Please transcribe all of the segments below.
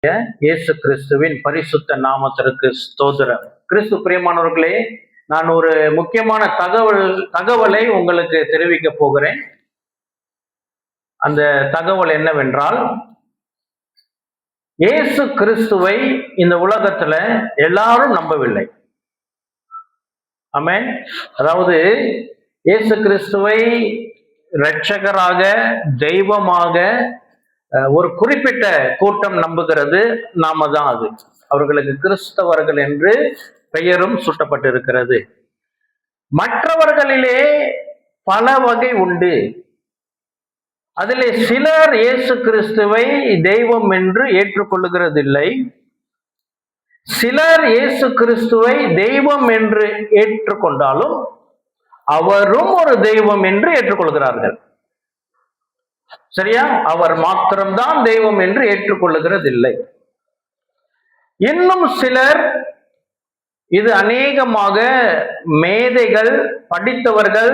இயேசு கிறிஸ்துவின் பரிசுத்த நாமத்திற்கு ஸ்தோத்திரம். கிறிஸ்து பிரியமானவர்களே, நான் ஒரு முக்கியமான தகவலை உங்களுக்கு தெரிவிக்க போகிறேன். அந்த தகவல் என்னவென்றால், இயேசு கிறிஸ்துவை இந்த உலகத்துல எல்லாரும் நம்பவில்லை. ஆமென். அதாவது இயேசு கிறிஸ்துவை இரட்சகராக, தெய்வமாக ஒரு குறிப்பிட்ட கூட்டம் நம்புகிறது. நாம தான் அது. அவர்களுக்கு கிறிஸ்தவர்கள் என்று பெயரும் சூட்டப்பட்டிருக்கிறது. மற்றவர்களிலே பல வகை உண்டு. அதிலே சிலர் இயேசு கிறிஸ்துவை தெய்வம் என்று ஏற்றுக்கொள்ளுகிறதில்லை. சிலர் இயேசு கிறிஸ்துவை தெய்வம் என்று ஏற்றுக்கொண்டாலும் அவரும் ஒரு தெய்வம் என்று ஏற்றுக்கொள்கிறார்கள். சரியா? அவர் மாத்திரம்தான் தெய்வம் என்று ஏற்றுக்கொள்ளுகிறதில்லை. இன்னும் சிலர், இது அநேகமாக மேதைகள், படித்தவர்கள்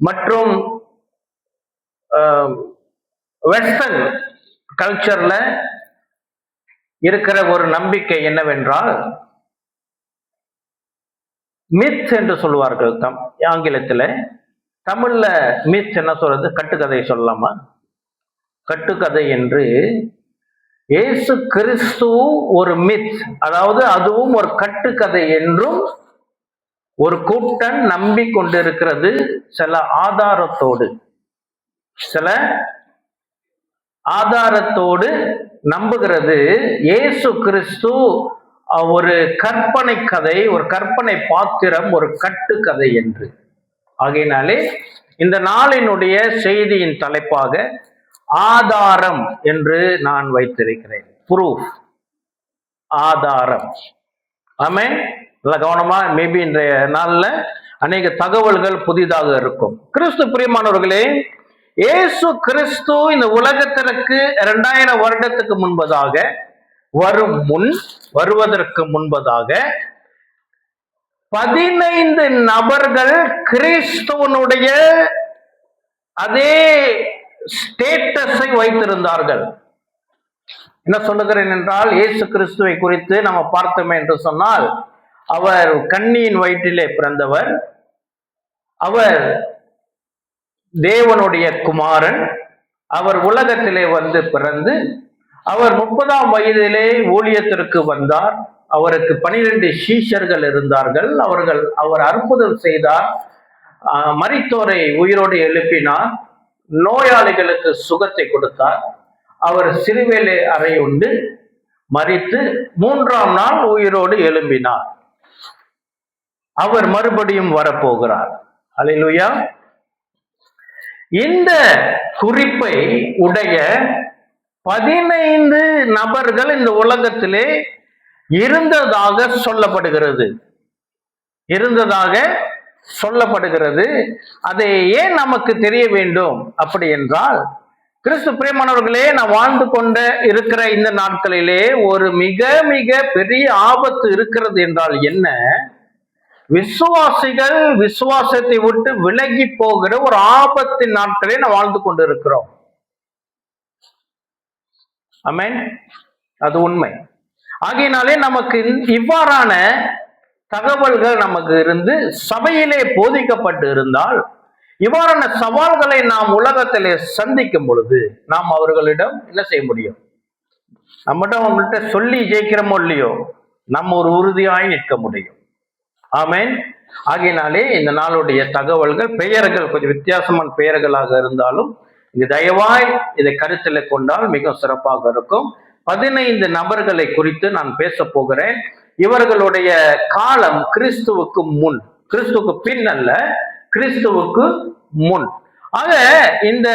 மற்றும் வெஸ்டர்ன் கல்ச்சர்ல இருக்கிற ஒரு நம்பிக்கை என்னவென்றால், மித் என்று சொல்லுவார்கள் ஆங்கிலத்தில். தமிழ்ல மித் என்ன சொல்றது? கட்டுக்கதை சொல்லலாமா? கட்டுக்கதை என்று இயேசு கிறிஸ்து ஒரு மித், அதாவது அதுவும் ஒரு கட்டுக்கதை என்றும் ஒரு கூட்டம் நம்பிக்கொண்டிருக்கிறது. சில ஆதாரத்தோடு நம்புகிறது. இயேசு கிறிஸ்து ஒரு கற்பனை கதை, ஒரு கற்பனை பாத்திரம், ஒரு கட்டுக்கதை என்று. ஆகையினாலே இந்த நாளினுடைய செய்தியின் தலைப்பாக ஆதாரம் என்று நான் வைத்திருக்கிறேன். ப்ரூஃப், ஆதாரம். ஆமென். நல்ல கவனமா, மேபி இன்றைய நாள்ல அநேக தகவல்கள் புதிதாக இருக்கும். கிறிஸ்து பிரியமானவர்களே, இயேசு கிறிஸ்து இந்த உலகத்திற்கு 2000 வருடத்துக்கு முன்பதாக வருவதற்கு முன்பதாக 15 நபர்கள் கிறிஸ்துவனுடைய அதே ஸ்டேட்டஸை வைத்திருந்தார்கள். என்ன சொல்லுகிறேன் என்றால், இயேசு கிறிஸ்துவை குறித்து நம்ம பார்த்தோமே என்று சொன்னால், அவர் கன்னியின் வயிற்றிலே பிறந்தவர், அவர் தேவனுடைய குமாரன், அவர் உலகத்திலே வந்து பிறந்து அவர் 30ஆம் வயதிலே ஊழியத்திற்கு வந்தார். அவருக்கு 12 சீஷர்கள் இருந்தார்கள். அவர் அற்புதம் செய்தார், மரித்தோரை உயிரோடு எழுப்பினார், நோயாளிகளுக்கு சுகத்தை கொடுத்தார். அவர் சிலுவையிலே அறையுண்டு மரித்து 3ஆம் நாள் உயிரோடு எழும்பினார். அவர் மறுபடியும் வரப்போகிறார். அல்லேலூயா. இந்த குறிப்பை உடைய 15 நபர்கள் இந்த உலகத்திலே இருந்ததாக சொல்லப்படுகிறது. அதை ஏன் நமக்கு தெரிய வேண்டும் அப்படி என்றால், கிறிஸ்து பிரியமானவர்களே, நாம் வாழ்ந்து கொண்ட இருக்கிற இந்த நாட்களிலே ஒரு மிக மிக பெரிய ஆபத்து இருக்கிறது என்றால் என்ன? விசுவாசிகள் விசுவாசத்தை விட்டு விலகி போகிற ஒரு ஆபத்தின் நாட்களே நாம் வாழ்ந்து கொண்டு இருக்கிறோம். ஆமென். அது உண்மை. ஆகையினாலே நமக்கு இவ்வாறான தகவல்கள் நமக்கு இருந்து சபையிலே போதிக்கப்பட்டு இருந்தால், இவ்வாறான சவால்களை நாம் உலகத்திலே சந்திக்கும் பொழுது நாம் அவர்களிடம் என்ன செய்ய முடியும்? அவங்கள்ட்ட சொல்லி ஜெயிக்கிறோமோ இல்லையோ, நம்ம ஒரு உறுதியாய் நிற்க முடியும். ஆமென். ஆகையினாலே இந்த நாளுடைய தகவல்கள், பெயர்கள் கொஞ்சம் வித்தியாசமான பெயர்களாக இருந்தாலும் இது தயவாய் இதை கருத்தில் கொண்டால் மிக சிறப்பாக இருக்கும். 15 நபர்களை குறித்து நான் பேச போகிறேன். இவர்களுடைய காலம் கிறிஸ்துவுக்கு முன், கிறிஸ்துவுக்கு பின் அல்ல, கிறிஸ்துவுக்கு முன். ஆக இந்த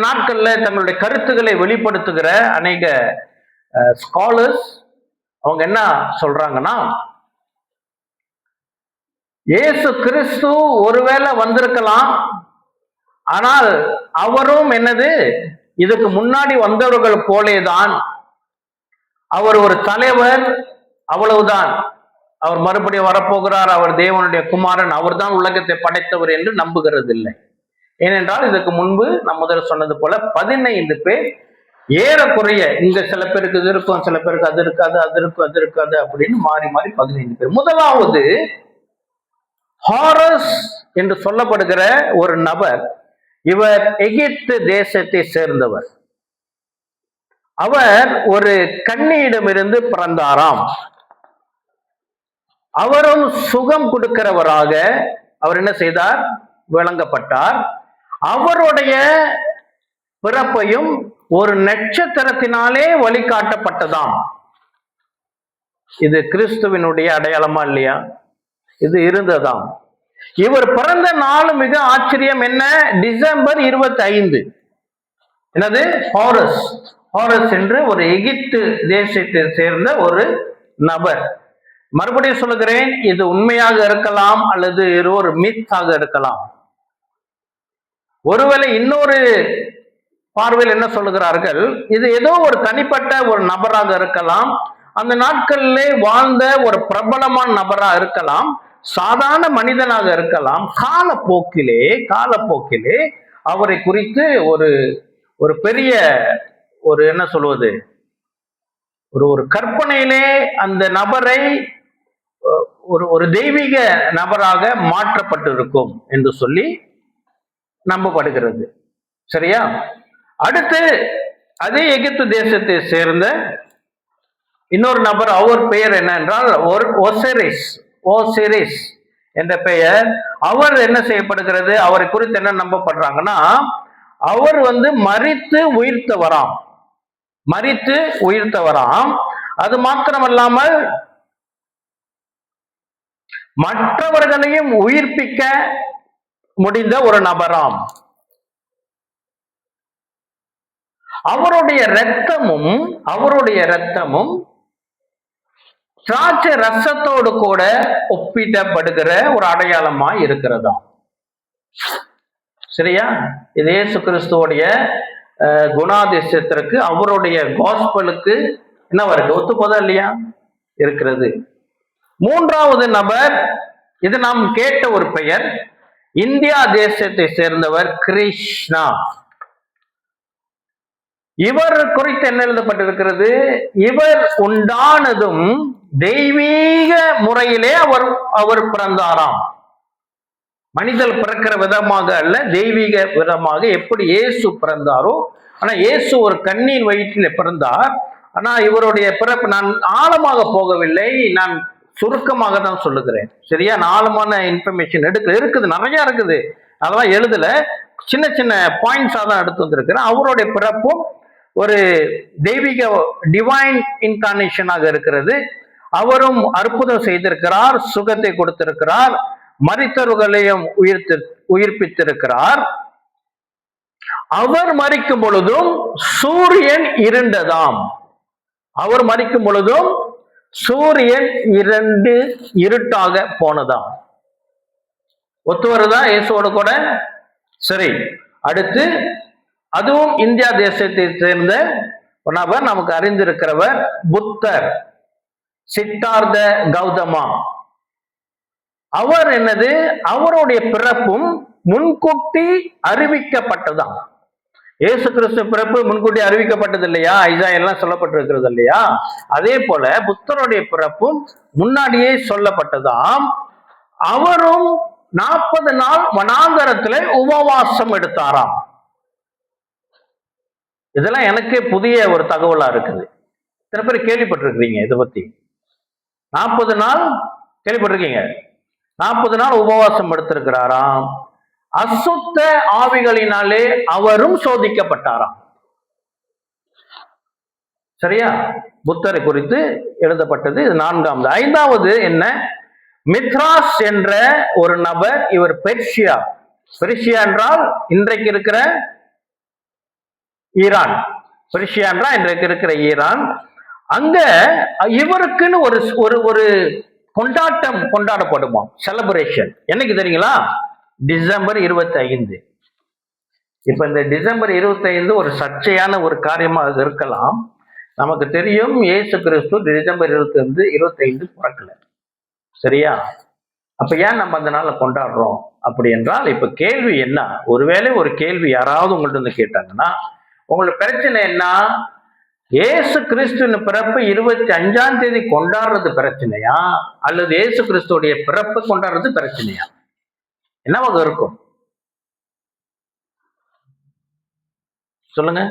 நாட்கள்ல தங்களுடைய கருத்துக்களை வெளிப்படுத்துகிற அநேக ஸ்காலர்ஸ் அவங்க என்ன சொல்றாங்கன்னா, இயேசு கிறிஸ்து ஒருவேளை வந்திருக்கலாம், ஆனால் அவரும் என்னது, இதுக்கு முன்னாடி வந்தவர்கள் போலேதான். அவர் ஒரு தலைவர், அவ்வளவுதான். அவர் மறுபடியும் வரப்போகிறார், அவர் தேவனுடைய குமாரன், அவர் தான் உலகத்தை படைத்தவர் என்று நம்புகிறது இல்லை. ஏனென்றால் இதற்கு முன்பு நான் முதல்ல சொன்னது போல 15 பேர் ஏறக்குறைய இங்க சில பேருக்கு இது இருக்கும், சில பேருக்கு அது இருக்காது, அது இருக்கும், அது இருக்காது அப்படின்னு மாறி மாறி 15 பேர். முதலாவது ஹாரஸ் என்று சொல்லப்படுகிற ஒரு நபர். இவர் எகிப்து தேசத்தை சேர்ந்தவர். அவர் ஒரு கன்னியிடமிருந்து பிறந்தாராம். அவரும் சுகம் கொடுக்கிறவராக அவர் என்ன செய்தார்? விளங்கப்பட்டார். அவருடைய பிறப்பையும் ஒரு நட்சத்திரத்தினாலே வழிகாட்டப்பட்டதாம். இது கிறிஸ்துவினுடைய அடையாளமா இல்லையா? இது இருந்ததாம். இவர் பிறந்த நாள் மிக ஆச்சரியம். என்ன? டிசம்பர் 25. என்னது? ஹாரஸ். ஹாரஸ் என்று ஒரு எகிப்து தேசத்தை சேர்ந்த ஒரு நபர். மறுபடியும் சொல்லுகிறேன், இது உண்மையாக இருக்கலாம் அல்லது ஒரு மித்தாக இருக்கலாம். ஒருவேளை இன்னொரு பார்வையில் என்ன சொல்லுகிறார்கள், இது ஏதோ ஒரு தனிப்பட்ட ஒரு நபராக இருக்கலாம், அந்த நாட்களிலே வாழ்ந்த ஒரு பிரபலமான நபராக இருக்கலாம், சாதாரண மனிதனாக இருக்கலாம். காலப்போக்கிலே அவரை குறித்து ஒரு ஒரு பெரிய ஒரு என்ன சொல்வது, ஒரு கற்பனையிலே அந்த நபரை ஒரு தெய்வீக நபராக மாற்றப்பட்டிருக்கும் என்று சொல்லி நம்பப்படுகிறது. சரியா? அடுத்து அதே எகிப்து தேசத்தை சேர்ந்த இன்னொரு நபர். அவர் பெயர் என்ன என்றால் ஓசிரிஸ் என்ற பெயர். அவர் என்ன செய்யப்படுகிறது? அவரை குறித்து என்ன நம்பப்படுறாங்கன்னா, அவர் மரித்து உயிர்த்தவராம். அது மாத்திரமல்லாமல் மற்றவர்களையும் உயிர்ப்பிக்க முடிந்த ஒரு நபராம். அவருடைய இரத்தமும் திராட்சை ரசத்தோடு கூட ஒப்பிடப்படுகிற ஒரு அடையாளமா இருக்கிறதா. சரியா? இது இயேசு கிறிஸ்துவோடைய குணாதிசயத்திற்கு, அவருடைய காஸ்பலுக்கு என்ன வருது? ஒத்துப்போதா இல்லையா? இருக்கிறது. மூன்றாவது நபர், இது நாம் கேட்ட ஒரு பெயர், இந்தியா தேசத்தை சேர்ந்தவர் கிருஷ்ணா. இவர் குறித்து என்ன எழுதப்பட்டிருக்கிறது? இவர் உண்டானதும் தெய்வீக முறையிலே அவர் பிறந்தாராம். மனிதர் பிறக்கிற விதமாக அல்ல, தெய்வீக விதமாக. எப்படி இயேசு பிறந்தாரோ, ஆனா இயேசு ஒரு கன்னியின் வயிற்றில் பிறந்தார். ஆனா இவருடைய பிறப்பு நான் ஆழமாக போகவில்லை, நான் சுருக்கமாக தான் சொல்லுகிறேன். சரியா? ஆழமான இன்ஃபர்மேஷன் இருக்குது, நிறைய இருக்குது, அதெல்லாம் எழுதல, சின்ன சின்ன பாயிண்ட்ஸா தான் எடுத்து வந்திருக்கிறேன். அவருடைய பிறப்பும் ஒரு தெய்வீக டிவைன் இன்கார்னேஷனாக இருக்கிறது. அவரும் அற்புதம் செய்திருக்கிறார், சுகத்தை கொடுத்திருக்கிறார், மரித்தவர்களையும் உயிர்ப்பித்திருக்கிறார். அவர் மரிக்கும் பொழுதும் சூரியன் இருண்டதாம். அவர் மரிக்கும் பொழுதும் சூரியன் இருட்டாக போனதாம். ஒத்து வருதா இயேசுவோடு கூட? சரி. அடுத்து அதுவும் இந்தியா தேசத்தை சேர்ந்த நபர், நமக்கு அறிந்திருக்கிறவர் புத்தர், சித்தார்த்த கௌதமா. அவர் என்னது? அவருடைய பிறப்பும் முன்கூட்டி அறிவிக்கப்பட்டதாம். இயேசு கிறிஸ்து பிறப்பு முன்கூட்டி அறிவிக்கப்பட்டது இல்லையா? ஐசாயெல்லாம் சொல்லப்பட்டிருக்கிறது இல்லையா? அதே போல புத்தருடைய பிறப்பும் முன்னாடியே சொல்லப்பட்டதாம். அவரும் 40 நாள் வனாந்தரத்திலே உபவாசம் எடுத்தாராம். இதெல்லாம் எனக்கு புதிய ஒரு தகவலா இருக்குது. எத்தனை பேர் கேள்விப்பட்டிருக்கிறீங்க இதை பத்தி? 40 நாள் கேள்விப்பட்டிருக்கீங்க? 40 நாள் உபவாசம் எடுத்திருக்கிறாராம். அசுத்த ஆவிகளினாலே அவரும் சோதிக்கப்பட்டாராம். சரியா? புத்தரை குறித்து எழுதப்பட்டது. இது 4வது. 5வது என்ன? மித்ராஸ் என்ற ஒரு நபர். இவர் பெர்ஷியா என்றால் இன்றைக்கு இருக்கிற ஈரான். பெர்ஷியா என்றால் இன்றைக்கு இருக்கிற ஈரான். அங்க இவருக்குன்னு ஒரு கொண்டாட்டம் கொண்டாடப்படுமா, செலிப்ரேஷன். என்னைக்கு தெரியுங்களா? டிசம்பர் 25. இப்ப இந்த டிசம்பர் 25 ஒரு சர்ச்சையான ஒரு காரியமாக இருக்கலாம். நமக்கு தெரியும், இயேசு கிறிஸ்து டிசம்பர் 25 பிறக்கல. சரியா? அப்ப ஏன் நம்ம அந்த நாளை கொண்டாடுறோம் அப்படி என்றால், இப்ப கேள்வி என்ன? ஒருவேளை ஒரு கேள்வி யாராவது உங்கள்ட்ட வந்து கேட்டாங்கன்னா, உங்களுக்கு பிரச்சனை என்ன? இயேசு கிறிஸ்துவின் பிறப்பு 25ஆம் தேதி கொண்டாடுறது பிரச்சனையா, அல்லது இயேசு கிறிஸ்துடைய பிறப்பு கொண்டாடுறது பிரச்சனையா? என்னவாக இருக்கும் சொல்லுங்க.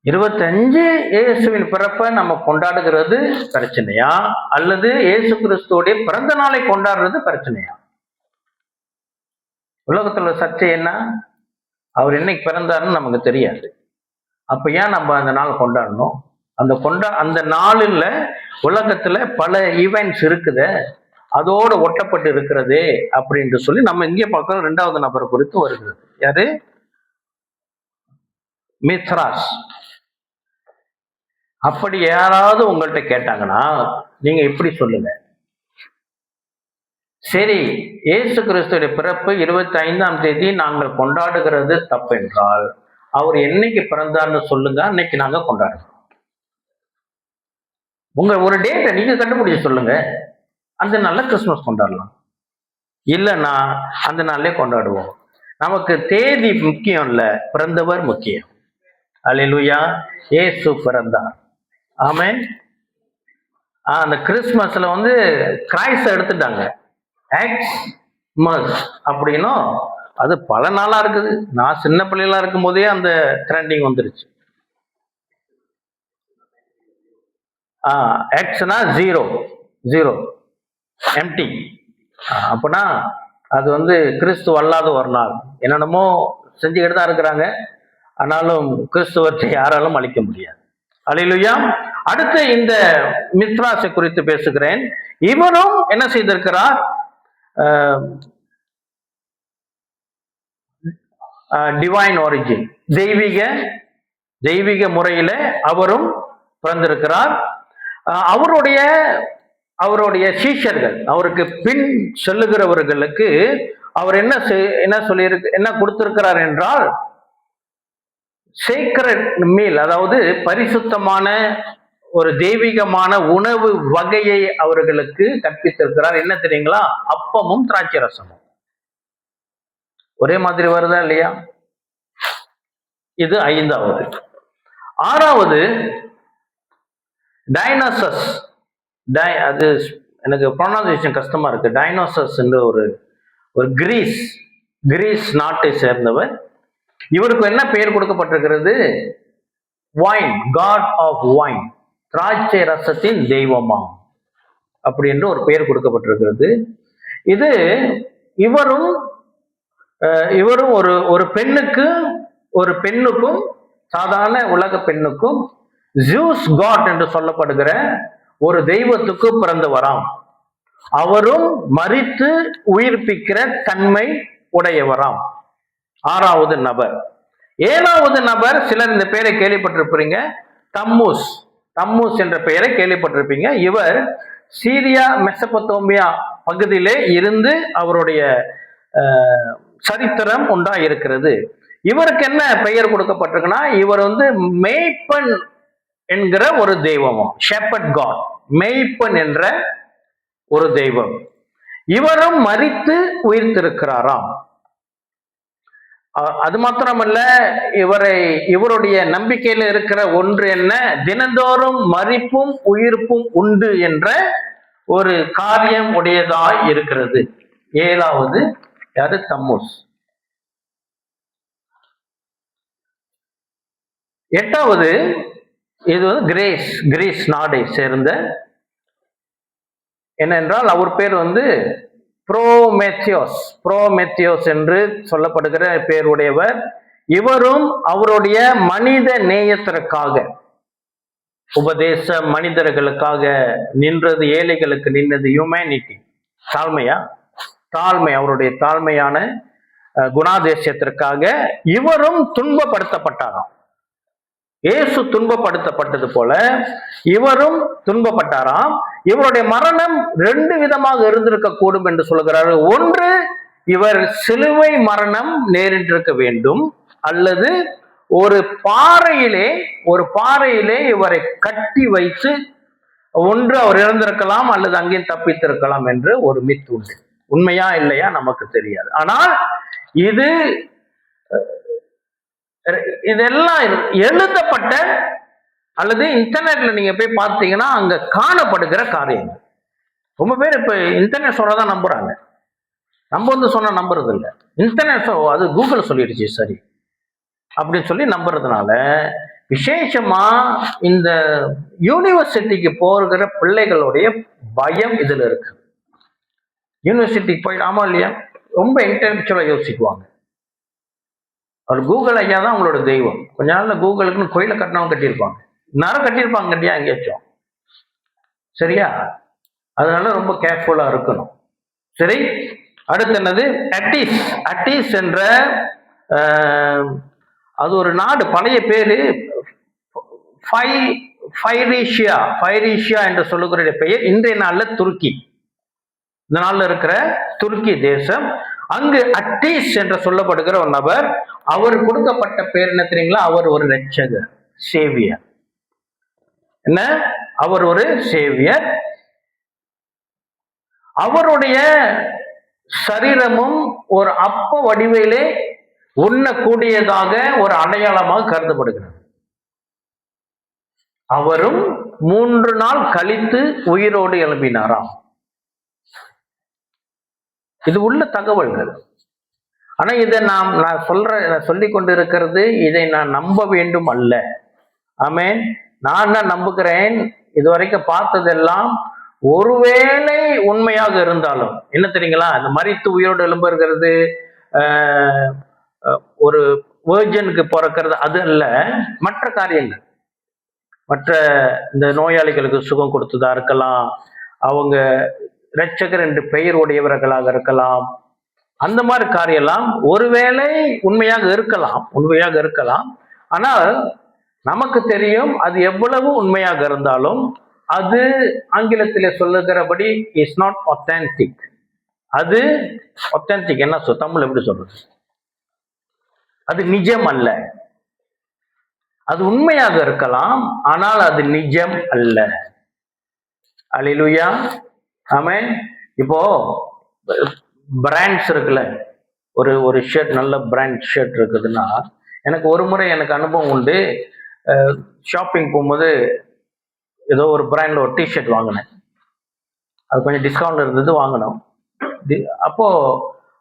25 இயேசுவின் பிறப்பை நம்ம கொண்டாடுகிறது பிரச்சனையா, அல்லது இயேசு கிறிஸ்துடைய பிறந்த நாளை கொண்டாடுறது பிரச்சனையா? உலகத்துல சர்ச்சை என்ன? அவர் என்னைக்கு பிறந்தாருன்னு நமக்கு தெரியாது. அப்ப ஏன் நம்ம அந்த நாள் கொண்டாடணும்? அந்த நாளில் உலகத்துல பல ஈவெண்ட்ஸ் இருக்குது, அதோட ஒட்டப்பட்டு இருக்கிறது அப்படின்னு சொல்லி நம்ம இங்கே பார்க்கிறோம். 2வது நபர் குறித்து வருகிறது. யாரு? மித்ராஸ். அப்படி யாராவது உங்கள்கிட்ட கேட்டாங்கன்னா நீங்க இப்படி சொல்லுங்க, சரி இயேசு கிறிஸ்துடைய பிறப்பு 25ஆம் தேதி நாங்கள் கொண்டாடுகிறது தப்பென்றால் அவர் என்னைக்கு பிறந்தார்னு சொல்லுங்க, அன்னைக்கு நாங்க கொண்டாடுறோம். உங்க ஒரு டேட்டை நீங்க கண்டுபிடிச்சு சொல்லுங்க, அந்த நாள்ல கிறிஸ்துமஸ் கொண்டாடலாம். இல்லைன்னா அந்த நாள்லே கொண்டாடுவோம். நமக்கு தேதி முக்கியம் இல்ல, பிறந்தவர் முக்கியம். அல்லேலூயா. இயேசு பிறந்தார். ஆமென். அந்த கிறிஸ்துமஸ்ல கிரைஸ்ட் எடுத்துட்டாங்க. எக்ஸ்மஸ் அப்படின்னும் அது பல நாளா இருக்குது. நான் சின்ன பிள்ளைகளா இருக்கும் போதே அந்த ட்ரெண்டிங் வந்துருச்சு. எக்ஸ்னா 0 எம்டி. அப்படின்னா அது கிறிஸ்துவ அல்லாத ஒரு நாள். என்னென்னமோ செஞ்சுக்கிட்டு தான் இருக்கிறாங்க, ஆனாலும் கிறிஸ்துவத்தை யாராலும் அழிக்க முடியாது. அல்லேலூயா. அடுத்து இந்த மித்ராசை குறித்து பேசுகிறேன். இவரும் என்ன செய்திருக்கிறார்? டிவைன் ஆரிஜின், தெய்வீக முறையில அவரும் பிறந்திருக்கிறார். அவருடைய சீஷர்கள், அவருக்கு பின் செல்லுகிறவர்களுக்கு அவர் என்ன கொடுத்திருக்கிறார் என்றால் சீக்ரெட் மீல், அதாவது பரிசுத்தமான ஒரு தெய்வீகமான உணவு வகையை அவர்களுக்கு கற்பித்திருக்கிறார். என்ன தெரியுங்களா? அப்பமும் திராட்சை ரசமும். ஒரே மாதிரி வருதா இல்லையா? இது 5வது. 6வது டைனோசஸ். அது எனக்கு ப்ரொனன்சியேஷன் கஷ்டமா இருக்கு. டைனோசஸ் என்று ஒரு கிரீஸ் நாட்டை சேர்ந்தவர். இவருக்கு என்ன பெயர் கொடுக்கப்பட்டிருக்கிறது? வைன், காட் ஆஃப் வைன், திராட்சை ரசத்தின் தெய்வமாம் அப்படி என்று ஒரு பெயர் கொடுக்கப்பட்டிருக்கிறது. இது இவரும் ஒரு பெண்ணுக்கும் சாதாரண உலக பெண்ணுக்கும் ஜூஸ் காட் என்று சொல்லப்படுகிற ஒரு தெய்வத்துக்கு பிறந்தவராம். அவரும் மரித்து உயிர்ப்பிக்கிற தன்மை உடையவராம். 6வது நபர். 7வது நபர், சிலர் இந்த பெயரை கேள்விப்பட்டிருப்பீங்க, தம்மூஸ் என்ற பெயரை கேள்விப்பட்டிருப்பீங்க. இவர் சீரியா மெசபத்தோமியா பகுதியிலே இருந்து அவருடைய சரித்திரம் உண்டா இருக்கிறது. இவருக்கு என்ன பெயர் கொடுக்கப்பட்டிருக்குன்னா, இவர் மேய்ப்பன் என்கிற ஒரு தெய்வமும், ஷெப்பர்ட் காட், மேய்ப்பன் என்ற ஒரு தெய்வம். இவரும் மரித்து உயிர்த்திருக்கிறாராம். அது மாத்திரமல்ல, இவருடைய நம்பிக்கையில இருக்கிற ஒன்று என்ன? தினந்தோறும் மரிப்பும் உயிர்ப்பும் உண்டு என்ற ஒரு காரியம் உடையதாய் இருக்கிறது. 7வது யாரு? தம்மூஸ். 8வது இது கிரீஸ் நாடை சேர்ந்த, என்னென்றால் அவர் பேர் புரோமெத்தியோஸ் என்று சொல்லப்படுகிற பேருடையவர். இவரும் அவருடைய மனித நேயத்திற்காக, உபதேச மனிதர்களுக்காக நின்றது, ஏழைகளுக்கு நின்றது, ஹியூமனிட்டி, தாழ்மை, அவருடைய தாழ்மையான குணாதேசத்திற்காக இவரும் துன்பப்படுத்தப்பட்டாராம். இயேசு துன்பப்படுத்தப்பட்டது போல இவரும் துன்பப்பட்டாராம். இவருடைய மரணம் 2 விதமாக இருந்திருக்க கூடும் என்று சொல்கிறார். ஒன்று, இவர் சிலுவை மரணம் நேரிட்டிருக்க வேண்டும், அல்லது ஒரு பாறையிலே இவரை கட்டி வைத்து ஒன்று அவர் இறந்திருக்கலாம், அல்லது அங்கேயும் தப்பித்திருக்கலாம் என்று ஒரு மித்து உண்டு. உண்மையா இல்லையா நமக்கு தெரியாது. ஆனால் இது இதெல்லாம் எழுதப்பட்ட அல்லது இன்டர்நெட்ல நீங்க போய் பார்த்தீங்கன்னா அங்க காணப்படுகிற காரியங்கள். ரொம்ப பேர் இப்ப இன்டர்நெட் சொல்லதான் நம்புறாங்க. நம்ம சொன்னா நம்புறது இல்லை. இன்டர்நெட் அது கூகுள் சொல்லிடுச்சு சரி அப்படின்னு சொல்லி நம்புறதுனால விசேஷமா இந்த யூனிவர்சிட்டிக்கு போகிற பிள்ளைகளுடைய பயம் இதுல இருக்கு. யூனிவர்சிட்டிக்கு போயிட்டு ஆமா இல்லையா ரொம்ப இன்டெலெக்சுவலா யோசிக்குவாங்க. அவர் கூகுள் ஐயா தான் அவங்களோட தெய்வம். கொஞ்ச நாள்ல கூகுளுக்குன்னு கோயிலை கட்டினவங்க கட்டியிருப்பாங்க, நேரம் கட்டியிருப்பாங்க கட்டியா எங்கேயாச்சும். சரியா? அதனால ரொம்ப கேர்ஃபுல்லா இருக்கணும். சரி, அடுத்து என்னது? அட்டிஸ். அட்டிஸ் என்ற அது ஒரு நாடு, பழைய பேரு ஃபைரீஷியா என்று சொல்லுகிற பெயர். இன்றைய நாள்ல துருக்கி, இந்த நாள்ல இருக்கிற துருக்கி தேசம். அங்கு அட்டீஸ் என்று சொல்லப்படுகிற ஒரு நபர், அவர் கொடுக்கப்பட்ட பேர் என்ன தெரியுங்களா? அவர் ஒரு ரட்சகர், சேவியர். என்ன? அவர் ஒரு சேவியர். அவருடைய சரீரமும் ஒரு அப்ப வடிவிலே உண்ணக்கூடியதாக ஒரு அடையாளமாக கருதப்படுகிறது. அவரும் 3 நாள் கழித்து உயிரோடு எழும்பினாராம். இது உள்ள தகவல்கள். ஆனா இதை நான் சொல்லி கொண்டிருக்கிறது, இதை நான் நம்ப வேண்டும் அல்ல. ஆமென். நான் என்ன நம்புகிறேன், இதுவரைக்கும் பார்த்ததெல்லாம் ஒருவேளை உண்மையாக இருந்தாலும் என்ன தெரியுங்களா, இந்த மரித்து உயிரோடு எழும்புகிறது, ஒரு வேர்ஜனுக்கு பிறக்கிறது, அது அல்ல. மற்ற காரியங்கள், மற்ற இந்த நோயாளிகளுக்கு சுகம் கொடுத்ததா இருக்கலாம், அவங்க இரட்சகர் என்று பெயர் உடையவர்களாக இருக்கலாம், அந்த மாதிரி காரியம்லாம் ஒருவேளை உண்மையாக இருக்கலாம். ஆனால் நமக்கு தெரியும் அது எவ்வளவு உண்மையாக இருந்தாலும் அது ஆங்கிலத்திலே சொல்லுகிறபடி இஸ் நாட் ஒத்தென்டிக். அது ஒத்தென்டிக் என்ன தமிழ் எப்படி சொல்றது? அது நிஜம் அல்ல. அது உண்மையாக இருக்கலாம், ஆனால் அது நிஜம் அல்ல. அல்லேலூயா, ஆமென். இப்போ பிராண்ட்ஸ் இருக்குல்ல, ஒரு ஷர்ட், நல்ல பிராண்ட் ஷர்ட் இருக்குதுன்னா, எனக்கு ஒரு முறை எனக்கு அனுபவம் உண்டு. ஷாப்பிங் போகும்போது ஏதோ ஒரு பிராண்ட்ல ஒரு டிஷர்ட் வாங்கினேன். அது கொஞ்சம் டிஸ்கவுண்ட் இருந்தது, வாங்கினோம். அப்போ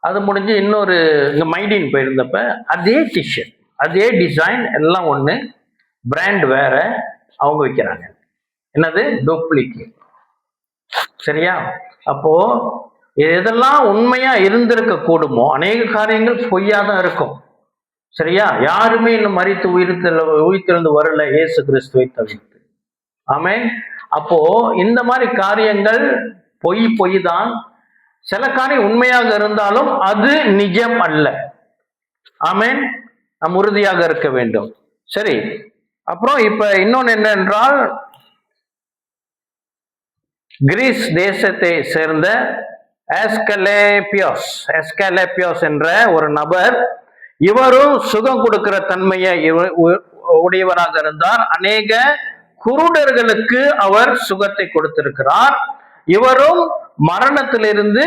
அது முடிஞ்சு இன்னொரு இங்க மைடின் போயிருந்தப்ப அதே டிஷர்ட், அதே டிசைன் எல்லாம் ஒண்ணு, பிராண்ட் வேற, அவங்க விற்கிறாங்க. என்னது? டூப்ளிகேட். சரியா? அப்போ எதெல்லாம் உண்மையா இருந்திருக்க கூடுமோ அநேக காரியங்கள் பொய்யாதான் இருக்கும். சரியா? யாருமே இன்னும் மரித்து உயிர்த்தெழுந்து வரல, இயேசு கிறிஸ்துவை தவிர்த்து. ஆமென். அப்போ இந்த மாதிரி காரியங்கள் பொய் தான். சில காரியம் உண்மையாக இருந்தாலும் அது நிஜம் அல்ல. ஆமென். நாம் உறுதியாக இருக்க வேண்டும். சரி, அப்புறம் இப்ப இன்னொன்னு என்னென்றால், கிரீஸ் தேசத்தை சேர்ந்த எஸ்கலேப்பியோஸ் என்ற ஒரு நபர், இவரும் சுகம் கொடுக்கிற தன்மையை உடையவராக இருந்தார். அநேக குருடர்களுக்கு அவர் சுகத்தை கொடுத்திருக்கிறார். இவரும் மரணத்திலிருந்து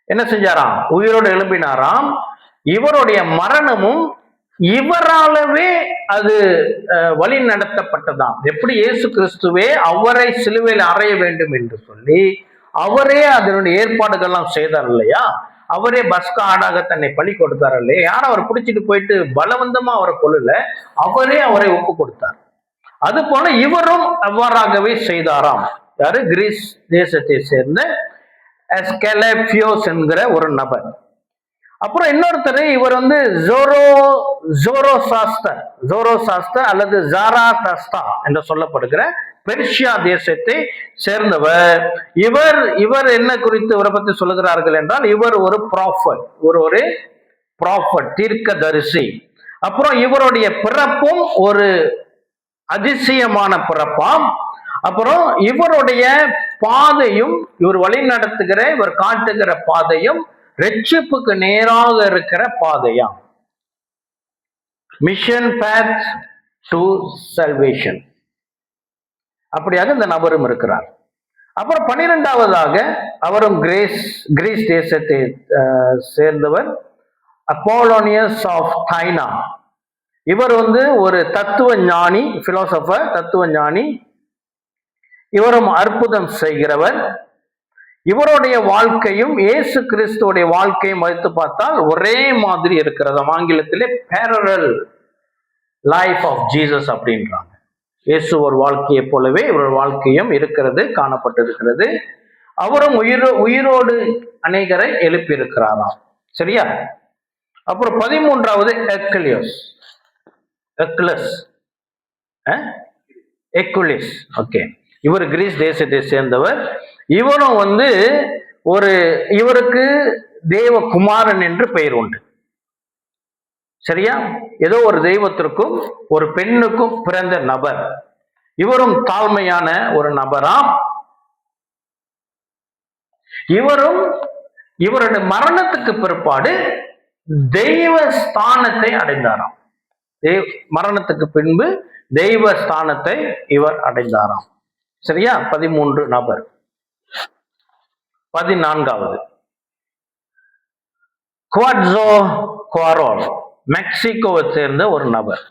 என்ன செஞ்சாராம்? உயிரோடு எழுப்பினாராம். இவருடைய மரணமும் இவராலவே அது வழி நடத்தப்பட்டதாம். எப்படி இயேசு கிறிஸ்துவே அவரை சிலுவையில் அறைய வேண்டும் என்று சொல்லி அவரே அதனுடைய ஏற்பாடுகள்லாம் செய்தார் இல்லையா? அவரே பஸ்கா ஆடாக தன்னை பலி கொடுத்தார் இல்லையா? யாரும் அவர் பிடிச்சிட்டு போயிட்டு பலவந்தமா அவரை கொல்லல, அவரே அவரை ஒப்பு கொடுத்தார். அது போல இவரும் அவ்வாறாகவே செய்தாராம். யாரு? கிரீஸ் தேசத்தை சேர்ந்த எஸ்கலேப்பியோஸ் என்கிற ஒரு நபர். அப்புறம் இன்னொருத்தர், இவர் ஜோரோசாஸ்டர் அல்லது ஜாராதஸ்தா என்று சொல்லப்படுகிற பெர்ஷியா தேசத்தை சேர்ந்தவர். இவர் என்ன குறித்து இவரை பற்றி சொல்லுகிறார்கள் என்றால், இவர் ஒரு ப்ராஃபட், ஒரு தீர்க்கதரிசி. அப்புறம் இவருடைய பிறப்பும் ஒரு அதிசயமான பிறப்பாம். அப்புறம் இவருடைய பாதையும், இவர் வழி நடத்துகிற, இவர் காட்டுகிற பாதையும் ரட்சிப்புக்கு நேராக இருக்கிற பாதையாம். Mission path to salvation. அப்படியாக இந்த நபரும் இருக்கிறார். அப்புறம் 12வதாக அவரும் கிரீஸ் தேசத்தை சேர்ந்தவர். Apollonius of Tyana. இவர் ஒரு தத்துவ ஞானி, பிலோசபர், தத்துவ ஞானி. இவரும் அற்புதம் செய்கிறவர். இவருடைய வாழ்க்கையும் இயேசு கிறிஸ்துவோடைய வாழ்க்கையும் வைத்து பார்த்தால் ஒரே மாதிரி இருக்கிறது. ஆங்கிலத்திலே பேரலல் லைஃப் ஆஃப் ஜீசஸ் அப்படின்றாங்க. இயேசு ஒரு வாழ்க்கையை போலவே இவருடைய வாழ்க்கையும் இருக்கிறது, காணப்பட்டிருக்கிறது. அவரும் உயிரோடு அநேகரை எழுப்பியிருக்கிறாராம். சரியா? அப்புறம் 13வது எக்குலிஸ். ஓகே, இவர் கிரீஸ் தேசத்தை சேர்ந்தவர். இவரும் இவருக்கு தேவகுமாரன் என்று பெயர் உண்டு. சரியா? ஏதோ ஒரு தெய்வத்திற்கும் ஒரு பெண்ணுக்கும் பிறந்த நபர். இவரும் தாழ்மையான ஒரு நபராம். இவருடைய மரணத்துக்கு பிற்பாடு தெய்வ ஸ்தானத்தை அடைந்தாராம். மரணத்துக்கு பின்பு தெய்வ ஸ்தானத்தை இவர் அடைந்தாராம். சரியா? 13 நபர். 14வது குவாட்ஸோகுவாரோல், மெக்சிகோவை சேர்ந்த ஒரு நபர்.